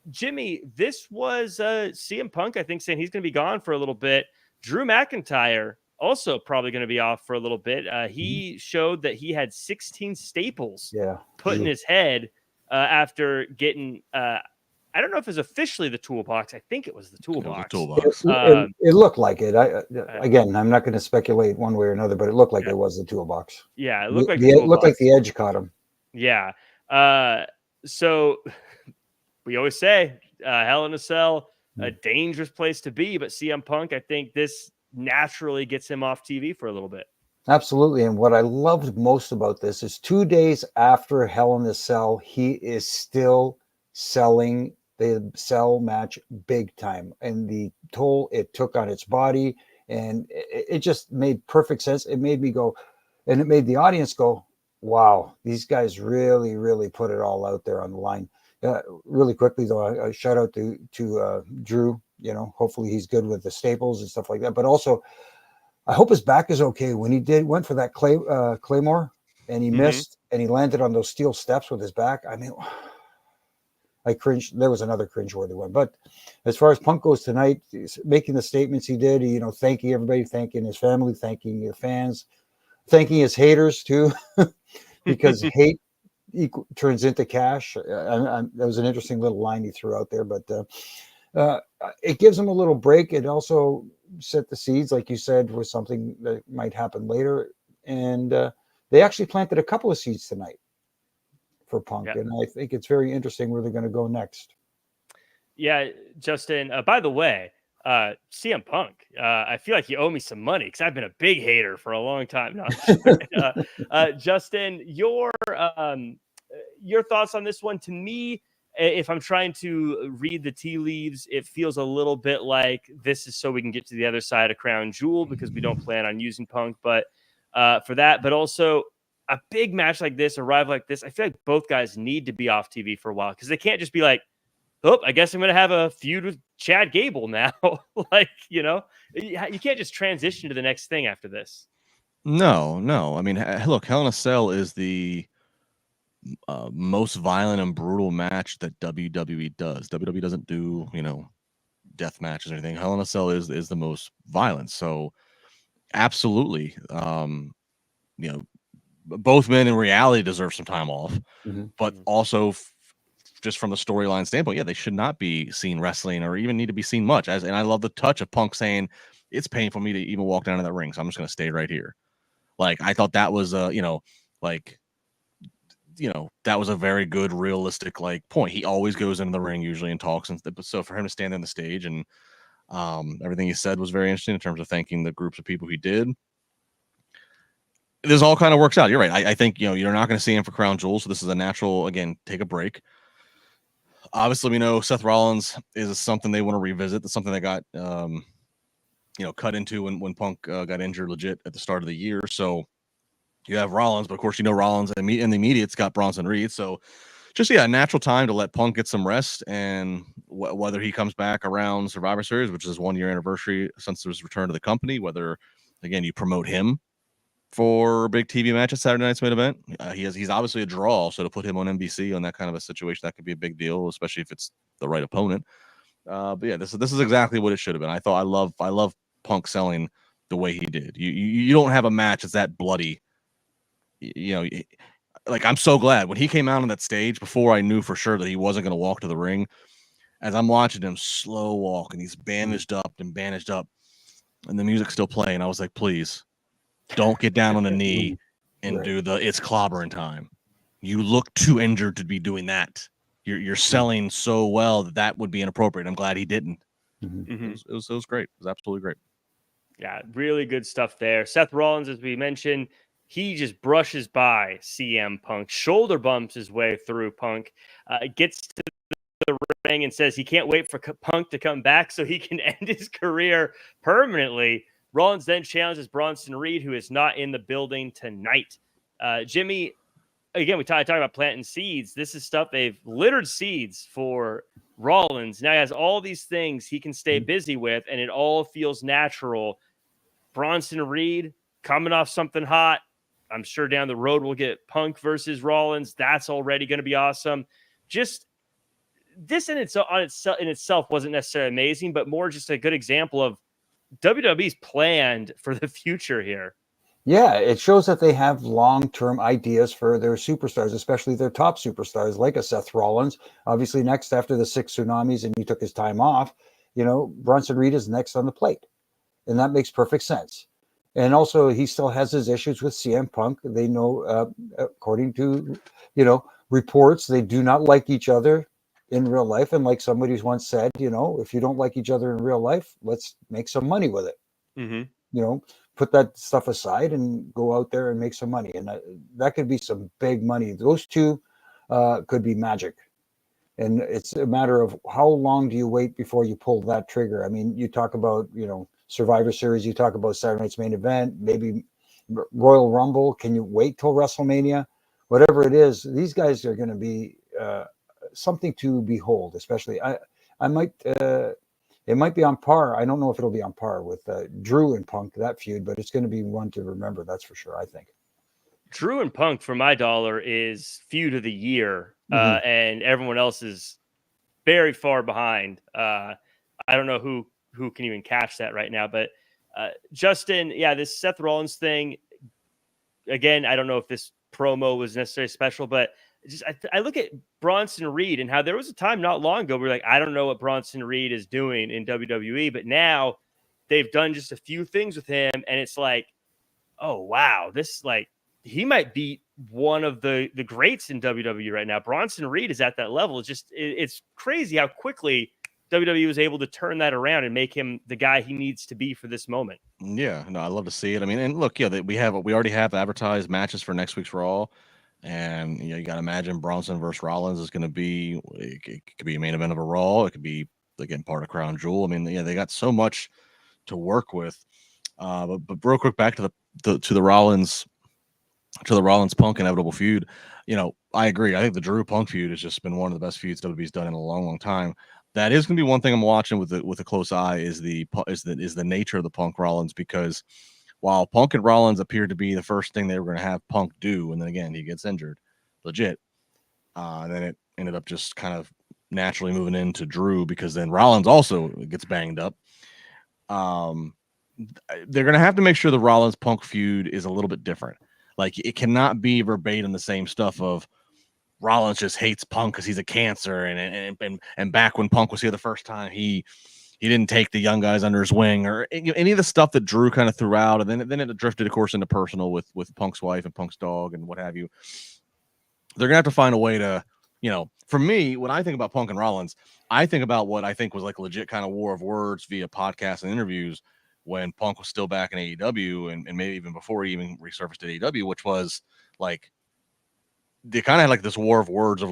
Jimmy, this was CM Punk, I think, saying he's going to be gone for a little bit. Drew McIntyre also probably going to be off for a little bit. He showed that he had 16 staples put in his head after getting, I don't know if it was officially the toolbox. I think it was the toolbox. It looked like it. Again, I'm not going to speculate one way or another, but it looked like it was the toolbox. Yeah, it looked like it looked like the edge caught him. Yeah. So we always say Hell in a Cell, a dangerous place to be, but CM Punk, I think this naturally gets him off TV for a little bit. Absolutely. And what I loved most about this is 2 days after Hell in a Cell, he is still selling the Cell match big time, and the toll it took on its body, and it just made perfect sense. It made me go, and it made the audience go, wow, these guys really, really put it all out there on the line. Really quickly though, a shout out to Drew. Hopefully he's good with the staples and stuff like that. But also, I hope his back is okay. When he went for that Claymore and he missed and he landed on those steel steps with his back. I mean, I cringed. There was another cringeworthy one. But as far as Punk goes tonight, making the statements he did, thanking everybody, thanking his family, thanking the fans, thanking his haters too, because hate turns into cash. That was an interesting little line he threw out there, but it gives him a little break. It also set the seeds, like you said, for something that might happen later. And they actually planted a couple of seeds tonight for Punk. And I think it's very interesting where they're going to go next. Yeah, Justin, by the way, CM Punk, I feel like you owe me some money because I've been a big hater for a long time now. Justin, your thoughts on this one? To me, if I'm trying to read the tea leaves, it feels a little bit like this is so we can get to the other side of Crown Jewel because we don't plan on using Punk, but for that, but also a big match like this, a rival like this, I feel like both guys need to be off TV for a while because they can't just be like, oh, I guess I'm going to have a feud with Chad Gable now. You can't just transition to the next thing after this. No. I mean, look, Hell in a Cell is the most violent and brutal match that WWE does. WWE doesn't do, death matches or anything. Hell in a Cell is the most violent. So absolutely, both men in reality deserve some time off, but also just from the storyline standpoint, they should not be seen wrestling or even need to be seen much. And I love the touch of Punk saying it's painful for me to even walk down to that ring, so I'm just going to stay right here. Like, I thought that was that was a very good, realistic point. He always goes into the ring usually and talks, but so for him to stand on the stage and everything he said was very interesting in terms of thanking the groups of people he did. This all kind of works out. You're right. I think you're not going to see him for Crown Jewel, so this is a natural, again, take a break. Obviously, we know Seth Rollins is something they want to revisit. That's something that got cut into when Punk got injured legit at the start of the year. So you have Rollins, but of course Rollins in the immediate's got Bronson Reed. So just a natural time to let Punk get some rest, and whether he comes back around Survivor Series, which is his 1 year anniversary since his return to the company, whether again you promote him for a big TV match at Saturday night's main event. He's obviously a draw, so to put him on NBC on that kind of a situation, that could be a big deal, especially if it's the right opponent. But yeah, this is exactly what it should have been. I love Punk selling the way he did. You don't have a match that's that bloody. I'm so glad when he came out on that stage before I knew for sure that he wasn't going to walk to the ring. As I'm watching him slow walk and he's bandaged up, and the music's still playing, I was like, please. Don't get down on a knee and do it's clobbering time. You look too injured to be doing that. You're selling so well that would be inappropriate. I'm glad he didn't. It was great. It was absolutely great. Yeah, really good stuff there. Seth Rollins, as we mentioned, he just brushes by CM Punk, shoulder bumps his way through Punk, gets to the ring and says he can't wait for Punk to come back so he can end his career permanently. Rollins then challenges Bronson Reed, who is not in the building tonight. Jimmy, again, we talk about planting seeds. This is stuff they've littered seeds for Rollins. Now he has all these things he can stay busy with, and it all feels natural. Bronson Reed coming off something hot. I'm sure down the road we'll get Punk versus Rollins. That's already going to be awesome. Just this in itself wasn't necessarily amazing, but more just a good example of WWE's planned for the future here. Yeah, it shows that they have long-term ideas for their superstars, especially their top superstars, like a Seth Rollins. Obviously, next after the 6 tsunamis and he took his time off, Bronson Reed is next on the plate. And that makes perfect sense. And also, he still has his issues with CM Punk. They know, according to, reports, they do not like each other in real life. And like somebody's once said, if you don't like each other in real life, let's make some money with it. Mm-hmm. Put that stuff aside and go out there and make some money. And that could be some big money. Those two could be magic. And it's a matter of how long do you wait before you pull that trigger? I mean, you talk about, Survivor Series, you talk about Saturday Night's Main Event, maybe Royal Rumble. Can you wait till WrestleMania? Whatever it is, these guys are going to be something to behold, especially. I might... it might be on par. I don't know if it'll be on par with Drew and Punk, that feud, but it's going to be one to remember. That's for sure, I think. Drew and Punk, for my dollar, is feud of the year, and everyone else is very far behind. I don't know who can even catch that right now, but Justin, this Seth Rollins thing, again, I don't know if this promo was necessarily special, but I look at Bronson Reed and how there was a time not long ago where I don't know what Bronson Reed is doing in WWE, but now they've done just a few things with him, and it's like, oh wow, this he might be one of the greats in WWE right now. Bronson Reed is at that level. It's crazy how quickly WWE was able to turn that around and make him the guy he needs to be for this moment. Yeah, no, I love to see it. I mean, and look, we already have advertised matches for next week's Raw. And you got to imagine Bronson versus Rollins is going to be. It could be a main event of a Raw. It could be again part of Crown Jewel. I mean, they got so much to work with. But real quick, back to the Rollins Punk inevitable feud. I agree. I think the Drew Punk feud has just been one of the best feuds WWE's done in a long, long time. That is going to be one thing I'm watching with a close eye is the nature of the Punk Rollins, because while Punk and Rollins appeared to be the first thing they were going to have Punk do, and then again, he gets injured, legit. And then it ended up just kind of naturally moving into Drew, because then Rollins also gets banged up. They're going to have to make sure the Rollins-Punk feud is a little bit different. It cannot be verbatim the same stuff of Rollins just hates Punk because he's a cancer, and back when Punk was here the first time, he didn't take the young guys under his wing, or any of the stuff that Drew kind of threw out. And then it drifted, of course, into personal with Punk's wife and Punk's dog and what have you. They're going to have to find a way to, for me, when I think about Punk and Rollins, I think about what I think was a legit kind of war of words via podcasts and interviews when Punk was still back in AEW and maybe even before he even resurfaced at AEW, which was they kind of had this war of words of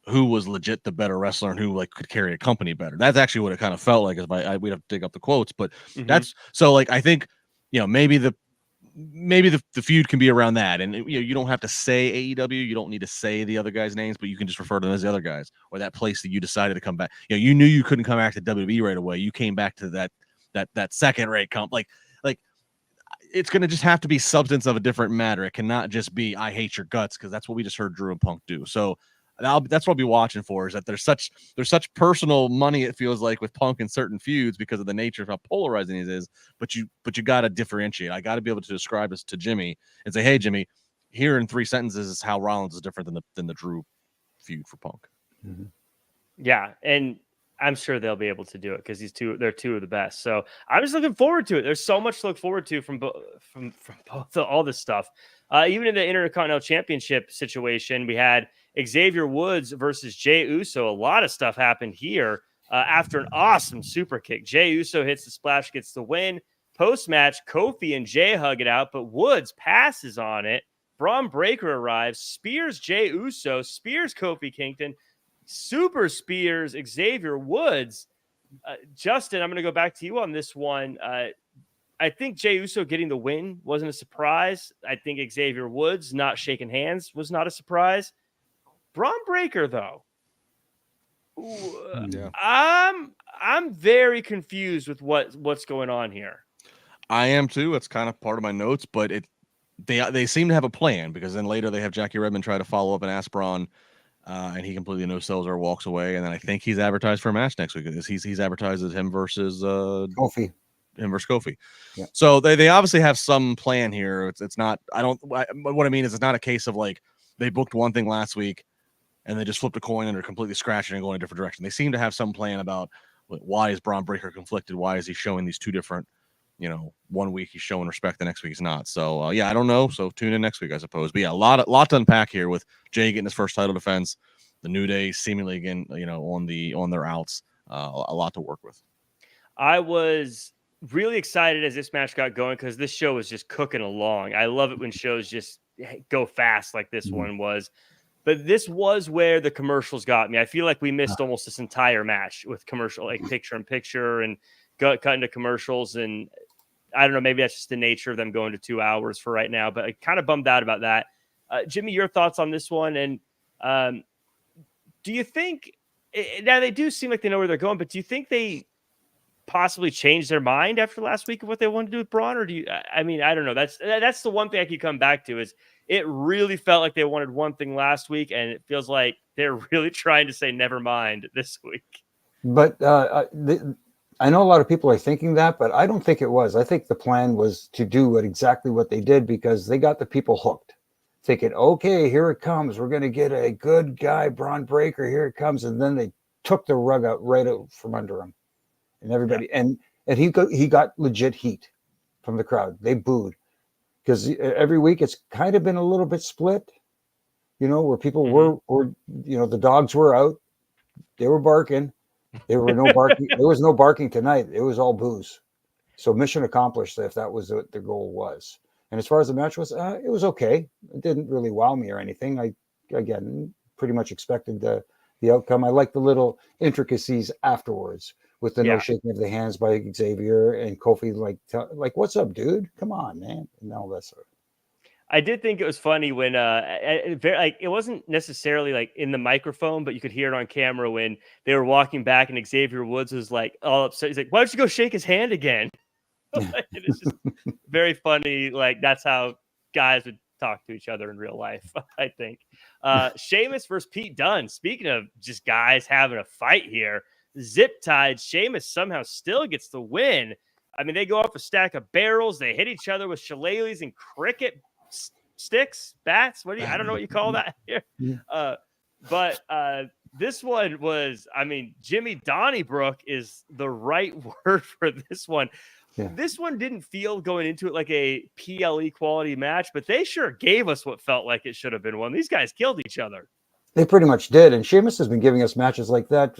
who was legit the better wrestler and who could carry a company better. That's actually what it kind of felt like. We'd have to dig up the quotes, but that's so I think maybe the feud can be around that, and you don't have to say AEW, you don't need to say the other guys' names, but you can just refer to them as the other guys, or that place that you decided to come back. You knew you couldn't come back to WWE right away. You came back to that second rate comp. It's going to just have to be substance of a different matter. It cannot just be I hate your guts, because that's what we just heard Drew and Punk do. So that's what I'll be watching for, is that there's such personal money, it feels like, with Punk in certain feuds because of the nature of how polarizing it is. But you got to differentiate. I got to be able to describe this to Jimmy and say, hey, Jimmy, here in 3 sentences is how Rollins is different than the Drew feud for Punk. Mm-hmm. Yeah, and I'm sure they'll be able to do it because they're two of the best. So I'm just looking forward to it. There's so much to look forward to from both all this stuff. Even in the Intercontinental Championship situation, we had Xavier Woods versus Jey Uso. A lot of stuff happened here after an awesome super kick. Jey Uso hits the splash, gets the win. Post-match, Kofi and Jey hug it out, but Woods passes on it. Braun Breaker arrives, spears Jey Uso, spears Kofi Kingston, super spears Xavier Woods. Justin, I'm going to go back to you on this one. I think Jey Uso getting the win wasn't a surprise. I think Xavier Woods not shaking hands was not a surprise. Braun Breaker, though, Yeah. I'm very confused with what's going on here. I am too. It's kind of part of my notes, but they seem to have a plan, because then later they have Jackie Redmond try to follow up and ask Braun and he completely no-sells or walks away. And then I think he's advertised for a match next week. He's advertised as him versus Kofi. Yeah. So they obviously have some plan here. It's not. What I mean is it's not a case of like they booked one thing last week and they just flipped a coin and they're completely scratching and going a different direction. They seem to have some plan about why is Braun Breaker conflicted? Why is he showing these two different? 1 week he's showing respect, the next week he's not. So I don't know. So tune in next week, I suppose. But yeah, a lot to unpack here with Jay getting his first title defense, the New Day seemingly again, on their outs. A lot to work with. I was really excited as this match got going because this show was just cooking along. I love it when shows just go fast like this one was. But this was where the commercials got me. I feel like we missed almost this entire match with commercial, like picture in picture and cut into commercials. And I don't know, maybe that's just the nature of them going to 2 hours for right now, but I kind of bummed out about that. Jimmy, your thoughts on this one? And do you think now they do seem like they know where they're going, but do you think they possibly changed their mind after last week of what they wanted to do with Braun? Or I don't know. That's the one thing I keep coming back to is it really felt like they wanted one thing last week. And it feels like they're really trying to say, never mind this week. But I know a lot of people are thinking that, but I don't think it was. I think the plan was to do exactly what they did because they got the people hooked, thinking, okay, here it comes. We're going to get a good guy, Braun Breaker. Here it comes. And then they took the rug right out from under him. And everybody, and he got legit heat from the crowd. They booed because every week it's kind of been a little bit split, where people were, the dogs were out. They were barking. There were no barking. There was no barking tonight. It was all boos. So mission accomplished if that was what the goal was. And as far as the match was, it was okay. It didn't really wow me or anything. I, again, pretty much expected the outcome. I like the little intricacies afterwards with the no shaking of the hands by Xavier and Kofi, like, what's up, dude? Come on, man. And all that sort of. I did think it was funny when it wasn't necessarily like in the microphone, but you could hear it on camera when they were walking back and Xavier Woods was like all upset. He's like, why don't you go shake his hand again? It's just very funny. Like that's how guys would talk to each other in real life, I think. Sheamus versus Pete Dunne. Speaking of just guys having a fight here, zip tied. Sheamus somehow still gets the win. I mean, they go off a stack of barrels. They hit each other with shillelaghs and cricket sticks, bats. I don't know what you call that here. But this one was, Jimmy Donnybrook is the right word for this one. Yeah. This one didn't feel going into it like a PLE quality match, but they sure gave us what felt like it should have been one. These guys killed each other. They pretty much did. And Sheamus has been giving us matches like that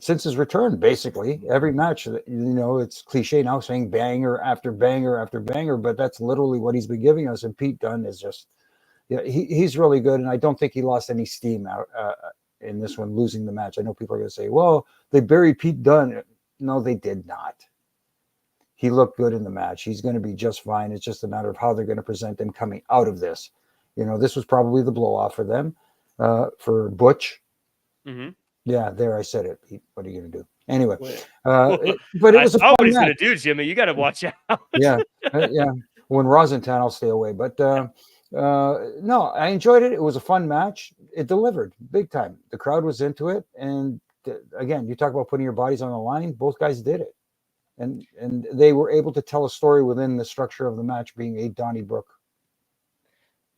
since his return, basically. Every match, it's cliche now saying banger after banger after banger, but that's literally what he's been giving us. And Pete Dunne is just, he's really good. And I don't think he lost any steam out in this one, losing the match. I know people are going to say, well, they buried Pete Dunne. No, they did not. He looked good in the match. He's going to be just fine. It's just a matter of how they're going to present him coming out of this. This was probably the blow off for them. For Butch. Mm-hmm. Yeah, there I said it. What are you going to do? Anyway, but it was a fun what he's match. Going to do, Jimmy. You got to watch out. yeah. When Raw's in town, I'll stay away. But no, I enjoyed it. It was a fun match. It delivered big time. The crowd was into it. And again, you talk about putting your bodies on the line. Both guys did it. And they were able to tell a story within the structure of the match being a Donnybrook.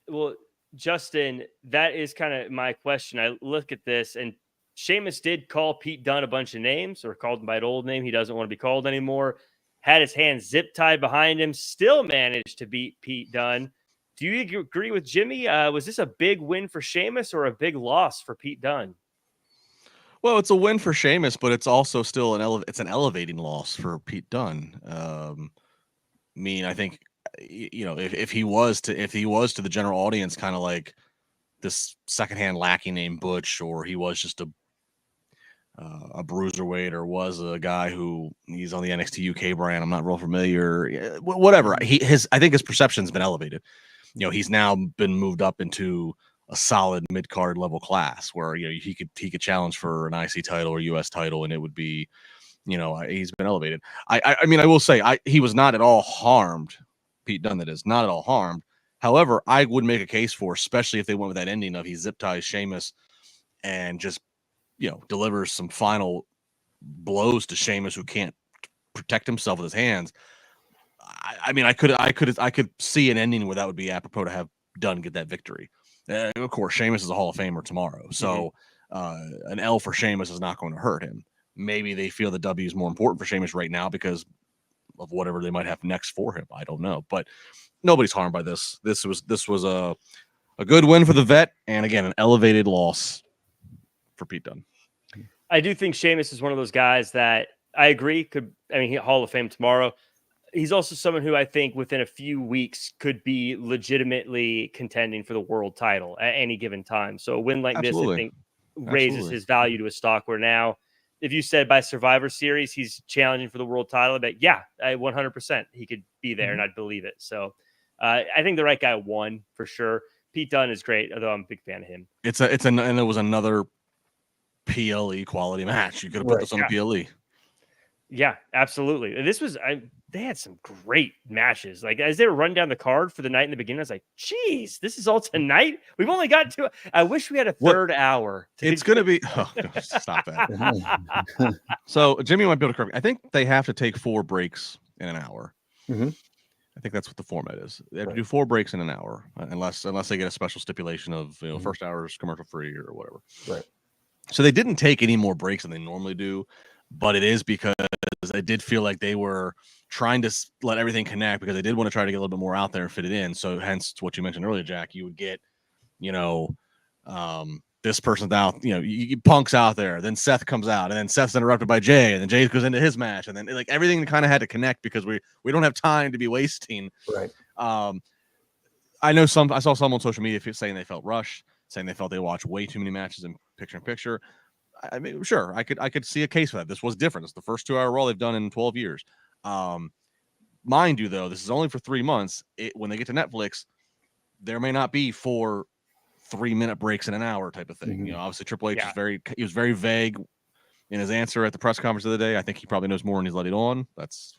Well, Justin, that is kind of my question. I look at this, and Sheamus did call Pete Dunne a bunch of names, or called him by an old name he doesn't want to be called anymore. Had his hands zip tied behind him, still managed to beat Pete Dunne. Do you agree with Jimmy? Was this a big win for Sheamus or a big loss for Pete Dunne? Well, it's a win for Sheamus, but it's also still an elevating loss for Pete Dunne. I think, if he was to the general audience, kind of like this secondhand lackey named Butch, or he was just a bruiserweight, or was a guy who he's on the NXT UK brand. I'm not real familiar. Whatever. I think his perception's been elevated. He's now been moved up into a solid mid-card level class where he could challenge for an IC title or US title, and it would be, he's been elevated. I will say he was not at all harmed. Pete Dunne, that is not at all harmed. However, I would make a case for, especially if they went with that ending of he zip ties Sheamus and just, delivers some final blows to Sheamus, who can't protect himself with his hands. I mean, I could see an ending where that would be apropos to have Dunn get that victory. Of course, Sheamus is a Hall of Famer tomorrow, so an L for Sheamus is not going to hurt him. Maybe they feel the W is more important for Sheamus right now because of whatever they might have next for him. I don't know, but nobody's harmed by this. This was a good win for the vet, and again, an elevated loss for Pete Dunne. I do think Sheamus is one of those guys that I agree Hall of Fame tomorrow. He's also someone who I think within a few weeks could be legitimately contending for the world title at any given time. So a win like this, I think, raises his value to a stock where now, if you said by Survivor Series he's challenging for the world title, but 100% he could be there and I'd believe it. So I think the right guy won for sure. Pete Dunne is great, although I'm a big fan of him. And it was another PLE quality match. You could have put this on the PLE. Yeah, absolutely. This was they had some great matches. Like as they were running down the card for the night in the beginning, I was like, geez, this is all tonight. We've only got to. I wish we had a third hour. It's going to be. Oh, gosh, stop that. So Jimmy might be able to correct me. I think they have to take 4 breaks in an hour. Mm-hmm. I think that's what the format is. They have to do 4 breaks in an hour, unless they get a special stipulation of first hour is commercial free or whatever. Right. So they didn't take any more breaks than they normally do, but it is because I did feel like they were trying to let everything connect because they did want to try to get a little bit more out there and fit it in. So hence what you mentioned earlier, Jack, you would get, this person's out, you Punk's out there, then Seth comes out, and then Seth's interrupted by Jay, and then Jay goes into his match, and then like everything kind of had to connect because we don't have time to be wasting. Right. I saw some on social media saying they felt rushed, saying they felt they watched way too many matches in picture. I mean, sure, I could see a case for that. This was different. It's the first 2-hour Raw they've done in 12 years. Mind you, though, this is only for 3 months. When they get to Netflix, there may not be 4 3-minute breaks in an hour type of thing. Mm-hmm. Obviously Triple H was very vague in his answer at the press conference of the day. I think he probably knows more than he's let it on. That's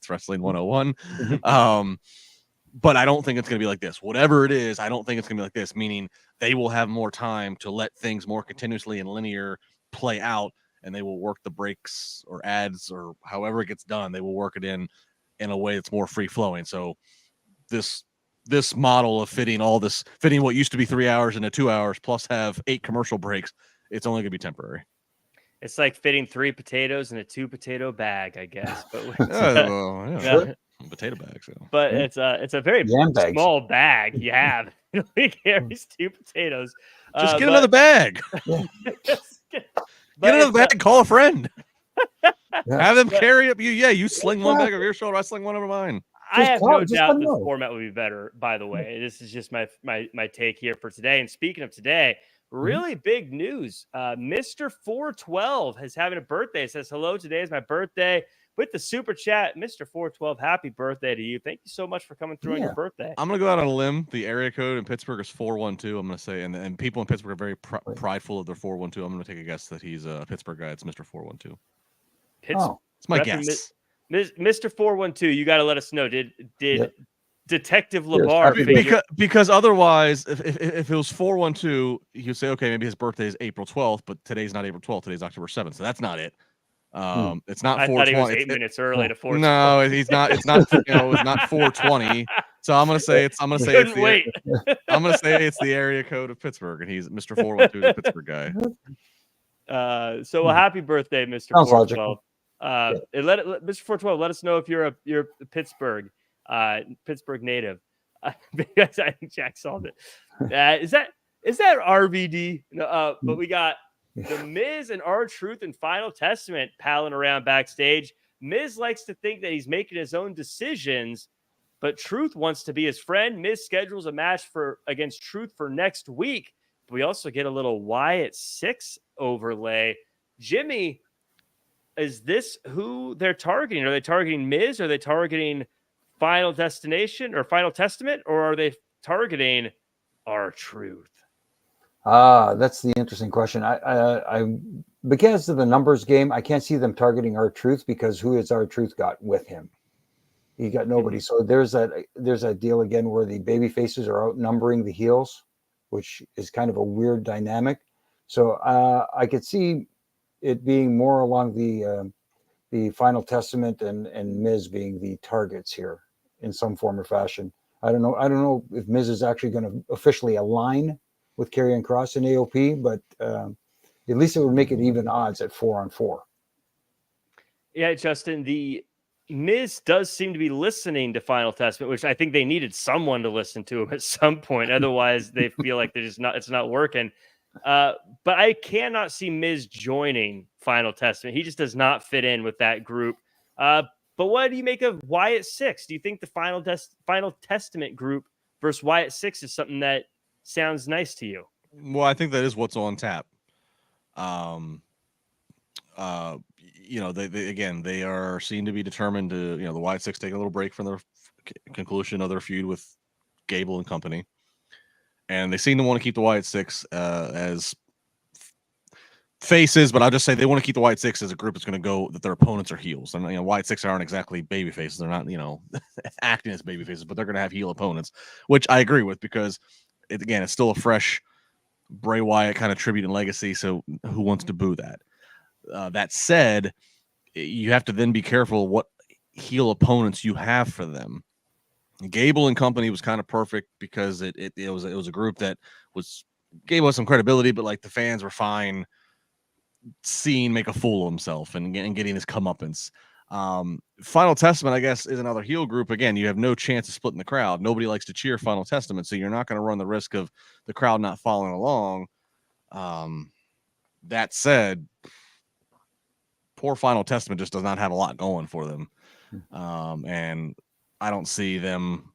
Wrestling 101. But I don't think it's going to be like this. Whatever it is, I don't think it's going to be like this, meaning they will have more time to let things more continuously and linear play out, and they will work the breaks or ads or however it gets done. They will work it in a way that's more free-flowing. So this model of fitting what used to be 3 hours into 2 hours plus have 8 commercial breaks, it's only going to be temporary. It's like fitting 3 potatoes in a 2-potato bag, I guess. But potato bags. So. But it's a very small bag you have. It only carries 2 potatoes. Just get another bag. Get another bag. Call a friend. Have them carry up you. Yeah, you sling one bag over your shoulder. I sling one over mine. I have no doubt this format would be better, by the way. This is just my take here for today. And speaking of today, really big news. Mr. 412 is having a birthday. It says, hello, today is my birthday. With the super chat, Mr. 412, happy birthday to you. Thank you so much for coming through on your birthday. I'm going to go out on a limb. The area code in Pittsburgh is 412. I'm going to say, and people in Pittsburgh are very prideful of their 412. I'm going to take a guess that he's a Pittsburgh guy. It's Mr. 412. It's my guess. Mr. 412, you got to let us know. Did Detective LaBar because otherwise, if it was 412, you'd say, okay, maybe his birthday is April 12th, but today's not April 12th. Today's October 7th. So that's not it. It's not 420. I thought he was 8 minutes early to 420. No, he's not. It's not. It's not 420. So I'm gonna say it's the area code of Pittsburgh, and he's Mr. 412, the Pittsburgh guy. So happy birthday, Mr. 412. Mr. 412, let us know if you're a Pittsburgh native. Because I think Jack solved it. Is that RVD? No, but we got The Miz and R-Truth and Final Testament palling around backstage. Miz likes to think that he's making his own decisions, but Truth wants to be his friend. Miz schedules a match against Truth for next week. But we also get a little Wyatt 6 overlay. Jimmy, is this who they're targeting? Are they targeting Miz? Are they targeting Final Destination or Final Testament? Or are they targeting R-Truth? That's the interesting question. I because of the numbers game, I can't see them targeting R-Truth because who has R-Truth got with him? He got nobody. So there's that deal again where the baby faces are outnumbering the heels, which is kind of a weird dynamic. So I could see it being more along the Final Testament and Miz being the targets here in some form or fashion. I don't know if Miz is actually going to officially align with Karrion Kross and AOP, but at least it would make it even odds at 4-on-4. Yeah, Justin, the Miz does seem to be listening to Final Testament, which I think they needed someone to listen to him at some point. Otherwise, they feel like it's not working. But I cannot see Miz joining Final Testament. He just does not fit in with that group. But what do you make of Wyatt 6? Do you think the Final Testament group versus Wyatt 6 is something that sounds nice to you? Well, I think that is what's on tap. They are seen to be determined to, the Wyatt 6 take a little break from their conclusion of their feud with Gable and company. And they seem to want to keep the Wyatt 6 as faces, but I'll just say they want to keep the Wyatt 6 as a group that's going to go that their opponents are heels. And Wyatt 6 aren't exactly baby faces. They're not, acting as baby faces, but they're going to have heel opponents, which I agree with because it's still a fresh Bray Wyatt kind of tribute and legacy. So who wants to boo that? That said, you have to then be careful what heel opponents you have for them. Gable and company was kind of perfect because it was a group that gave us some credibility, but like the fans were fine seeing make a fool of himself and getting his comeuppance. Final Testament, I guess, is another heel group. Again, you have no chance of splitting the crowd. Nobody likes to cheer Final Testament, so you're not going to run the risk of the crowd not following along. That said, poor Final Testament just does not have a lot going for them. And I don't see them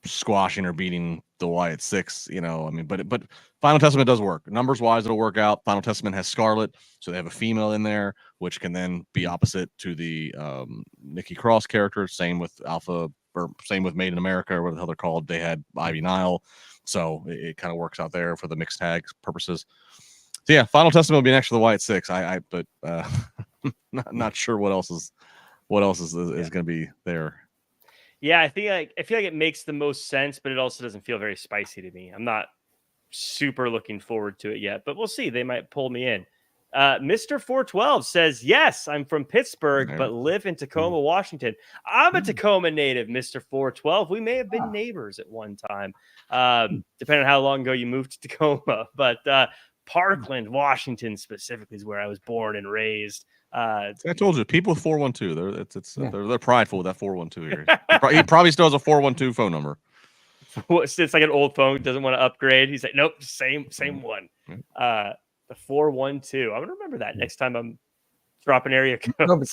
squashing or beating the Wyatt 6, but Final Testament does work. Numbers wise, it'll work out. Final Testament has Scarlett, so they have a female in there, which can then be opposite to the Nikki Cross character. Same with Alpha, or same with Made in America, or what the hell they're called. They had Ivy Nile, so it kind of works out there for the mixed tag purposes. So yeah, Final Testament will be next to the Wyatt 6. But not sure what else is going to be there. Yeah, I feel like it makes the most sense, but it also doesn't feel very spicy to me. I'm not super looking forward to it yet, but we'll see. They might pull me in. Mr. 412 says, yes, I'm from Pittsburgh, but live in Tacoma, Washington. I'm a Tacoma native, Mr. 412. We may have been neighbors at one time, depending on how long ago you moved to Tacoma. But Parkland, Washington specifically is where I was born and raised. I told you, people with 412, they're prideful with that 412 here. He probably still has a 412 phone number. It's like an old phone, doesn't want to upgrade. He's like, nope, same one. The 412. I'm gonna remember that next time I'm dropping area code. No, but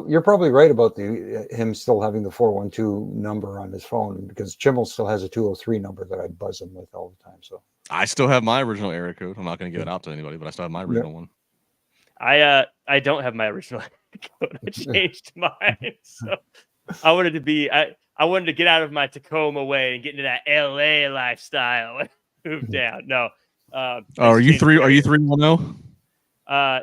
you're probably right about him still having the 412 number on his phone, because Chimmel still has a 203 number that I buzz him with all the time. So I still have my original area code. I'm not going to give it out to anybody, but I still have my original one. I don't have my original code. I changed mine. So I wanted to get out of my Tacoma way and get into that LA lifestyle and move down. No. Are you 310?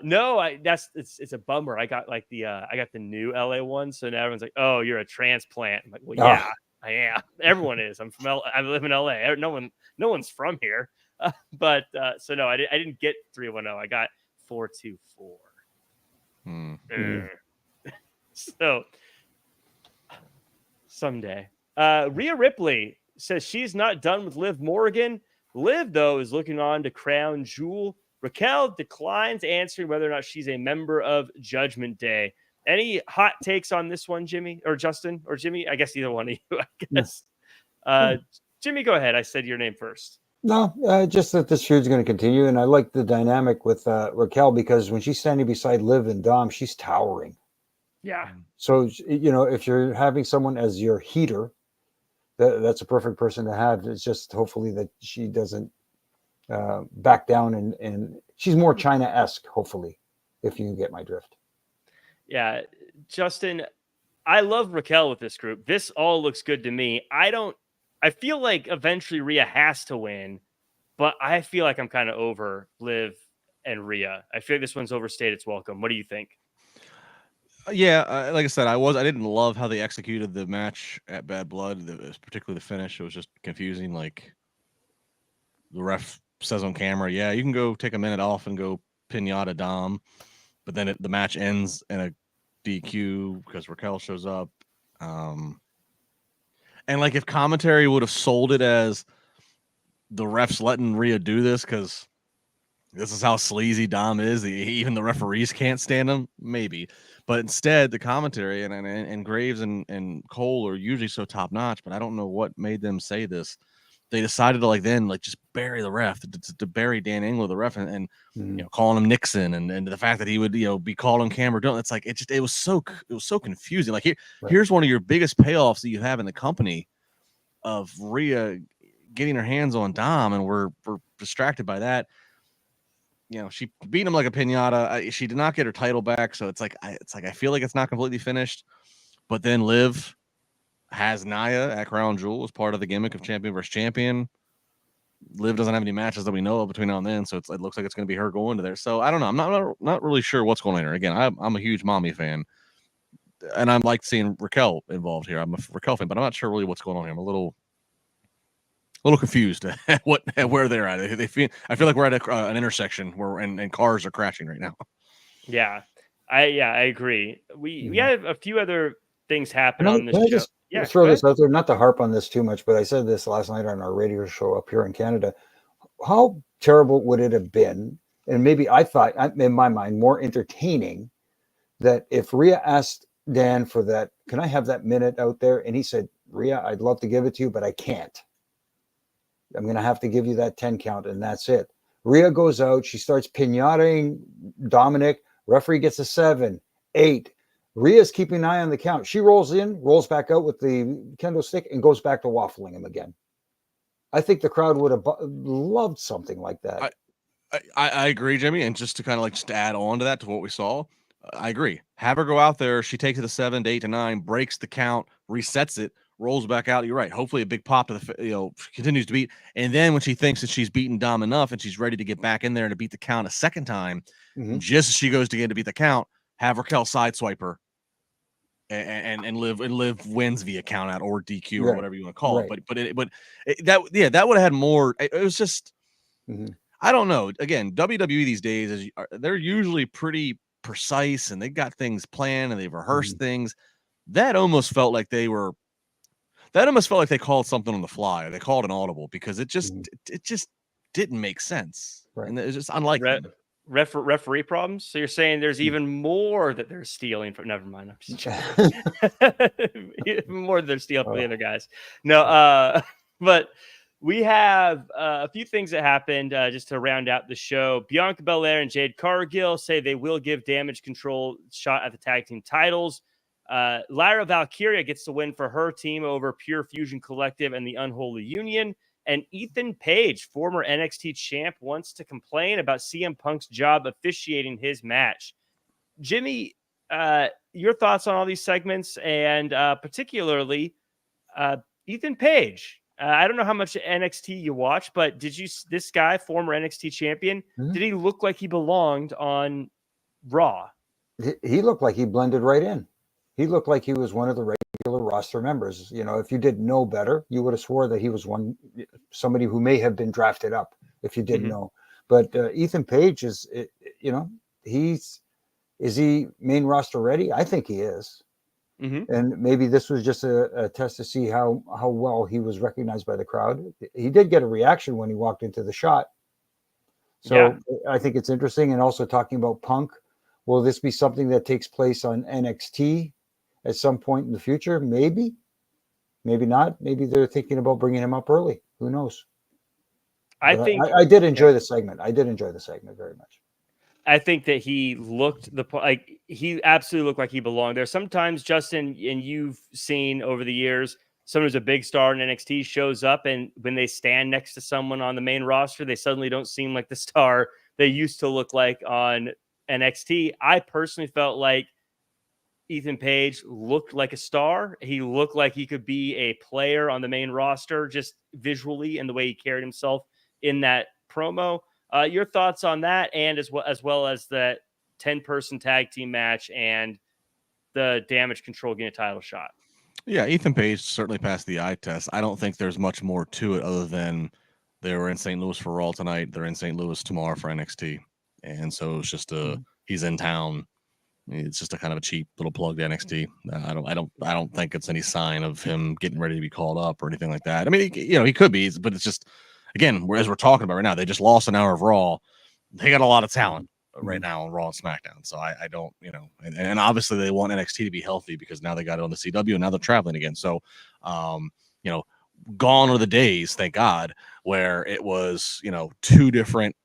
No, it's a bummer. I got the new LA one, so now everyone's like, "Oh, you're a transplant." I'm like, "Well, yeah, I am. Everyone is. I'm from I live in LA. No one's from here." So no, I didn't get 310. I got 424. So someday, Rhea Ripley says she's not done with Liv Morgan. Liv, though, is looking on to Crown Jewel. Raquel declines answering whether or not she's a member of Judgment Day. Any hot takes on this one, Jimmy or Justin or Jimmy? I guess either one of you, I guess. Jimmy, go ahead. I said your name first. No, just that this feud's going to continue. And I like the dynamic with Raquel, because when she's standing beside Liv and Dom, she's towering. Yeah. So, if you're having someone as your heater, that's a perfect person to have. It's just hopefully that she doesn't back down, and she's more China-esque, hopefully, if you get my drift. Yeah, Justin, I love Raquel with this group. This all looks good to me. I feel like eventually Rhea has to win, but I feel like I'm kind of over Liv and Rhea. I feel like this one's overstayed its welcome. What do you think? Yeah, like I said, I didn't love how they executed the match at Bad Blood, particularly the finish. It was just confusing. Like the ref says on camera, yeah, you can go take a minute off and go pinata Dom, but then the match ends in a DQ because Raquel shows up. And like if commentary would have sold it as the refs letting Rhea do this because this is how sleazy Dom is, even the referees can't stand him, maybe. But instead, the commentary and Graves and Cole are usually so top notch, but I don't know what made them say this. They decided to like just bury the ref, to bury Dan Engler, the ref, and calling him Nixon, and the fact that he would be called on camera. It's like it was so confusing. Like here's one of your biggest payoffs that you have in the company of Rhea getting her hands on Dom, and we're distracted by that. She beat him like a pinata. She did not get her title back, so it's like I feel like it's not completely finished. But then Liv has Nia at Crown Jewel as part of the gimmick of champion versus champion. Liv doesn't have any matches that we know of between now and then, so it looks like it's going to be her going to there. So I don't know. I'm not really sure what's going on here. Again, I'm a huge Mommy fan, and I like seeing Raquel involved here. I'm a Raquel fan, but I'm not sure really what's going on here. I'm a little confused at where they're at. I feel like we're at an intersection where and cars are crashing right now. Yeah, I agree. We have a few other things happen on this show. Just throw this out there, not to harp on this too much, but I said this last night on our radio show up here in Canada. How terrible would it have been? And maybe I thought, in my mind, more entertaining that if Rhea asked Dan for that, can I have that minute out there? And he said, Rhea, I'd love to give it to you, but I can't. I'm going to have to give you that 10 count, and that's it. Rhea goes out. She starts pinataing Dominic. Referee gets a 7, 8. Rhea's keeping an eye on the count. She rolls in, rolls back out with the kendo stick, and goes back to waffling him again. I think the crowd would have loved something like that. I agree, Jimmy. And just to kind of just add on to that, to what we saw, I agree. Have her go out there. She takes it to 7, to 8, to 9, breaks the count, resets it, rolls back out. You're right. Hopefully a big pop to the, continues to beat. And then when she thinks that she's beaten Dom enough and she's ready to get back in there and to beat the count a second time, just as she goes to beat the count, have Raquel sideswipe her and Liv wins via count out or DQ or whatever you want to call it. But that would have had more. It was just, I don't know. Again, WWE these days they're usually pretty precise and they got things planned and they've rehearsed things. That almost felt like they called something on the fly. They called an audible because it just didn't make sense. Right. And it was just unlike referee problems. So you're saying there's even more that they're stealing from. Never mind. I'm just joking. Even more that they're stealing from the other guys. No, but we have a few things that happened just to round out the show. Bianca Belair and Jade Cargill say they will give Damage Control a shot at the tag team titles. Lyra Valkyria gets the win for her team over Pure Fusion Collective and the Unholy Union. And Ethan Page, former NXT champ, wants to complain about CM Punk's job officiating his match. Jimmy, your thoughts on all these segments and particularly Ethan Page. I don't know how much NXT you watch, but this guy, former NXT champion, did he look like he belonged on Raw? He looked like he blended right in. He looked like he was one of the regular roster members. If you didn't know better, you would have swore that he was somebody who may have been drafted up if you didn't know. But Ethan Page is he main roster ready? I think he is. And maybe this was just a test to see how well he was recognized by the crowd. He did get a reaction when he walked into the shot. So I think it's interesting. And also talking about Punk, will this be something that takes place on NXT at some point in the future? Maybe not. Maybe they're thinking about bringing him up early. Who knows? I did enjoy the segment. I did enjoy the segment very much. I think that he absolutely looked like he belonged there. Sometimes, Justin, and you've seen over the years, someone who's a big star in NXT shows up, and when they stand next to someone on the main roster, they suddenly don't seem like the star they used to look like on NXT. I personally felt like Ethan Page looked like a star. He looked like he could be a player on the main roster, just visually and the way he carried himself in that promo. Your thoughts on that, and as well as the 10-person tag team match and the Damage Control getting a title shot? Yeah, Ethan Page certainly passed the eye test. I don't think there's much more to it other than They were in St. Louis for Raw tonight. They're in St. Louis tomorrow for NXT, and so it's just he's in town. It's just a kind of a cheap little plug to NXT. I don't think it's any sign of him getting ready to be called up or anything like that. I mean, he could be, but it's just, again, as we're talking about right now, they just lost an hour of Raw. They got a lot of talent right now on Raw and SmackDown. So I don't, and obviously they want NXT to be healthy because now they got it on the CW and now they're traveling again. So, gone are the days, thank God, where it was, two different,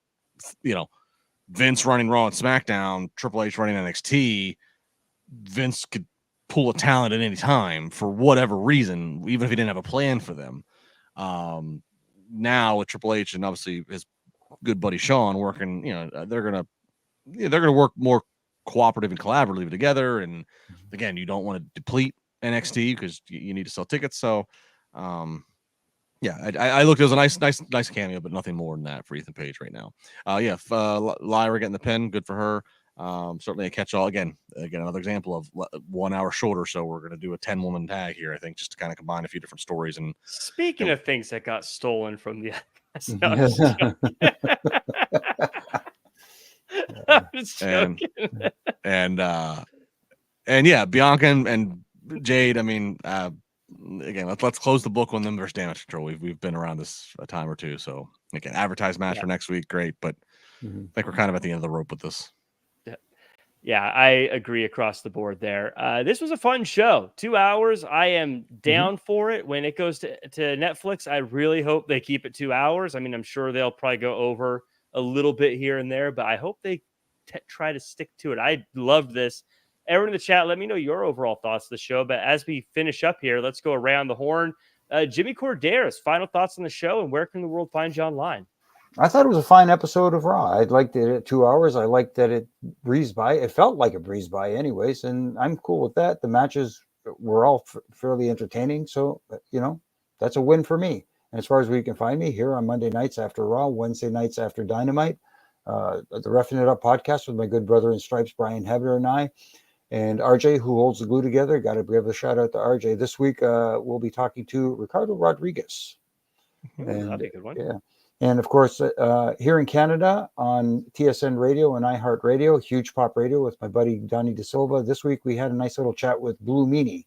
Vince running Raw and SmackDown, Triple H running NXT. Vince could pull a talent at any time for whatever reason, even if he didn't have a plan for them. Now with Triple H and obviously his good buddy Sean working, they're gonna work more cooperative and collaboratively together. And again, you don't want to deplete NXT because you need to sell tickets. So, I looked. It was a nice cameo, but nothing more than that for Ethan Page right now. Lyra getting the pin, good for her. Certainly a catch-all. Again, another example of 1 hour shorter. So we're going to do a 10-woman tag here, I think, just to kind of combine a few different stories. And speaking of things that got stolen from the I'm just joking. And yeah, Bianca and Jade. I mean, again, let's close the book on them versus Damage Control. We've been around this a time or two. So again, advertised match for next week, great. But I think we're kind of at the end of the rope with this. Yeah, I agree across the board there. This was a fun show. 2 hours. I am down for it. When it goes to Netflix, I really hope they keep it 2 hours. I mean, I'm sure they'll probably go over a little bit here and there, but I hope they try to stick to it. I loved this. Everyone in the chat, let me know your overall thoughts of the show. But as we finish up here, let's go around the horn. Jimmy Korderas, final thoughts on the show, and where can the world find you online? I thought it was a fine episode of Raw. I liked it at 2 hours. I liked that it breezed by. It felt like it breezed by anyways, and I'm cool with that. The matches were all fairly entertaining, so, that's a win for me. And as far as where you can find me, here on Monday nights after Raw, Wednesday nights after Dynamite, the Reffing It Up podcast with my good brother in stripes, Brian Hebner, and I, and RJ, who holds the glue together. Got to give a shout out to RJ. This week, we'll be talking to Ricardo Rodriguez. That'd be a good one. Yeah. And of course, here in Canada on TSN Radio and iHeartRadio, Huge Pop Radio with my buddy Donnie De Silva. This week we had a nice little chat with Blue Meanie.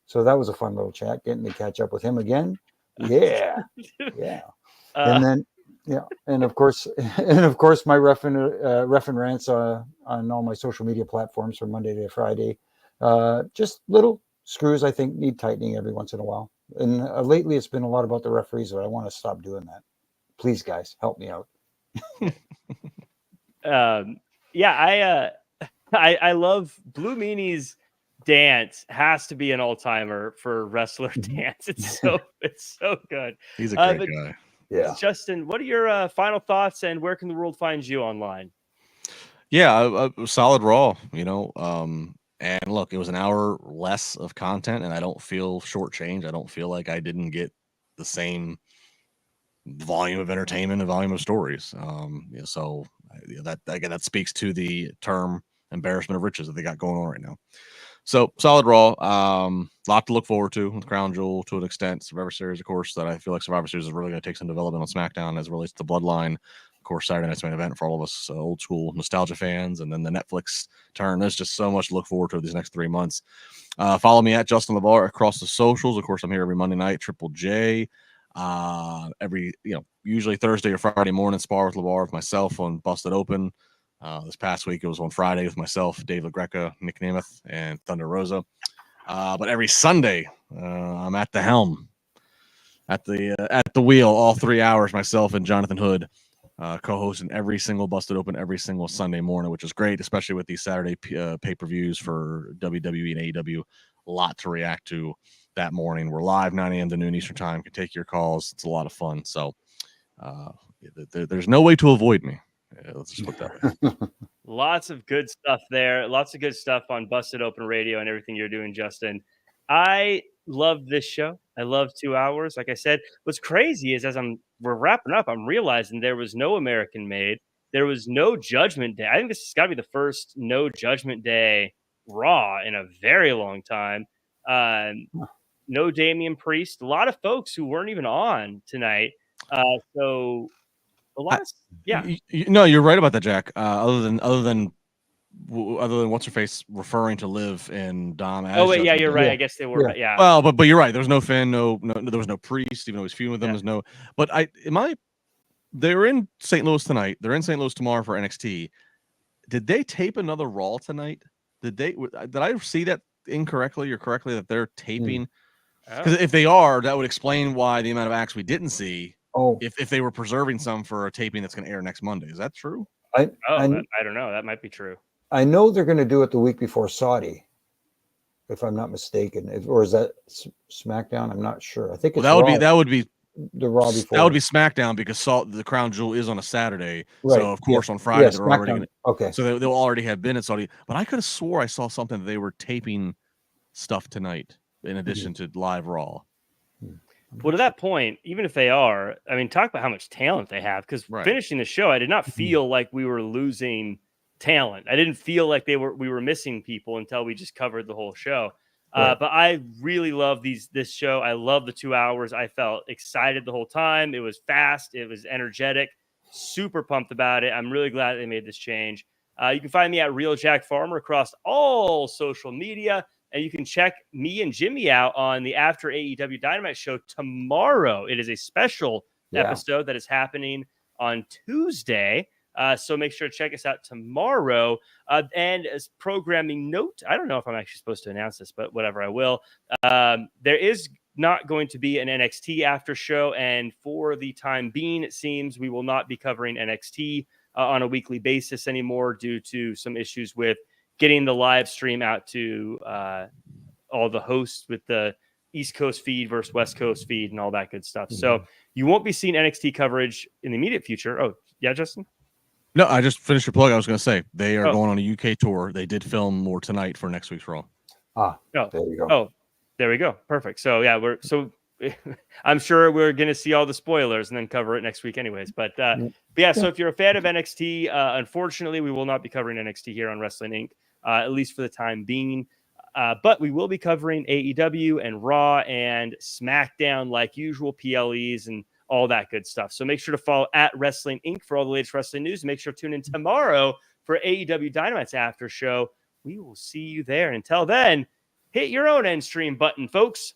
So that was a fun little chat, getting to catch up with him again. Yeah. Yeah. And then, and of course, my ref and rants on all my social media platforms from Monday to Friday. Just little screws I think need tightening every once in a while. And lately it's been a lot about the referees, but I want to stop doing that. Please, guys, help me out. I love Blue Meanie's dance. Has to be an all-timer for wrestler dance. It's so good. He's a great guy. Yeah, Justin, what are your final thoughts, and where can the world find you online? Yeah, a solid Raw. And look, it was an hour less of content, and I don't feel shortchanged. I don't feel like I didn't get the same volume of entertainment and volume of stories. So that speaks to the term embarrassment of riches that they got going on right now. So solid Raw, lot to look forward to with Crown Jewel to an extent. Survivor Series, of course, that I feel like Survivor Series is really going to take some development on SmackDown as it relates to Bloodline. Of course, Saturday night's main event for all of us old school nostalgia fans, and then the Netflix turn. There's just so much to look forward to these next 3 months. Follow me at Justin LaBar across the socials. Of course, I'm here every Monday night, Triple J. Usually Thursday or Friday morning, spar with LaBar with myself on Busted Open. This past week it was on Friday with myself, Dave LaGreca, Nick Nemeth, and Thunder Rosa. But every Sunday, I'm at the helm, at the wheel, all 3 hours, myself and Jonathan Hood, co-hosting every single Busted Open every single Sunday morning, which is great, especially with these Saturday pay-per-views for WWE and AEW. A lot to react to that morning. We're live 9 a.m. to noon Eastern time. Can take your calls. It's a lot of fun. So there's no way to avoid me. Let's just put that way. Lots of good stuff there. Lots of good stuff on Busted Open Radio and everything you're doing, Justin. I love this show. I love 2 hours. Like I said, what's crazy is we're wrapping up, I'm realizing there was no American Made. There was no Judgment Day. I think this has got to be the first no Judgment Day Raw in a very long time. No Damian Priest. A lot of folks who weren't even on tonight. So a lot of No, you're right about that, Jack. Other than what's her face referring to Liv and Dom as. Oh wait, yeah, Judgment you're Day. right. I guess they were. Yeah. Well, but you're right. There was no Finn, no, there was no Priest, even though he's feuding with them. Yeah. There's no. But they're in St. Louis tonight. They're in St. Louis tomorrow for NXT. Did they tape another Raw tonight? Did I see that incorrectly or correctly that they're taping? Because if they are, that would explain why the amount of acts we didn't see. If they were preserving some for a taping that's going to air next Monday, is that true? I don't know. That might be true. I know they're going to do it the week before Saudi, if I'm not mistaken, or is that SmackDown? I'm not sure. I think it's that would be the Raw before. That would be SmackDown because the Crown Jewel is on a Saturday, right. So of course on Friday they're SmackDown. already okay. So they'll already have been at Saudi. But I could have swore I saw something that they were taping stuff tonight in addition to live Raw. Well, to that point, even if they are, I mean, talk about how much talent they have. Because finishing the show, I did not feel like we were losing talent. I didn't feel like we were missing people until we just covered the whole show. But I really love this show. I love the 2 hours. I felt excited the whole time. It was fast. It was energetic. Super pumped about it. I'm really glad they made this change. You can find me at Real Jack Farmer across all social media. And you can check me and Jimmy out on the After AEW Dynamite show tomorrow. It is a special episode that is happening on Tuesday. So make sure to check us out tomorrow. And as programming note, I don't know if I'm actually supposed to announce this, but whatever, I will. There is not going to be an NXT after show. And for the time being, it seems we will not be covering NXT on a weekly basis anymore due to some issues with getting the live stream out to all the hosts with the East Coast feed versus West Coast feed and all that good stuff. So you won't be seeing NXT coverage in the immediate future. Oh, yeah, Justin? No, I just finished your plug. I was going to say they are going on a UK tour. They did film more tonight for next week's Raw. There you go. Oh, there we go. Perfect. So yeah, I'm sure we're going to see all the spoilers and then cover it next week anyways. But yeah, so if you're a fan of NXT, unfortunately, we will not be covering NXT here on Wrestling Inc., at least for the time being. But we will be covering AEW and Raw and SmackDown like usual, PLEs and all that good stuff. So make sure to follow at Wrestling Inc. for all the latest wrestling news. Make sure to tune in tomorrow for AEW Dynamite's after show. We will see you there. Until then, hit your own end stream button, folks.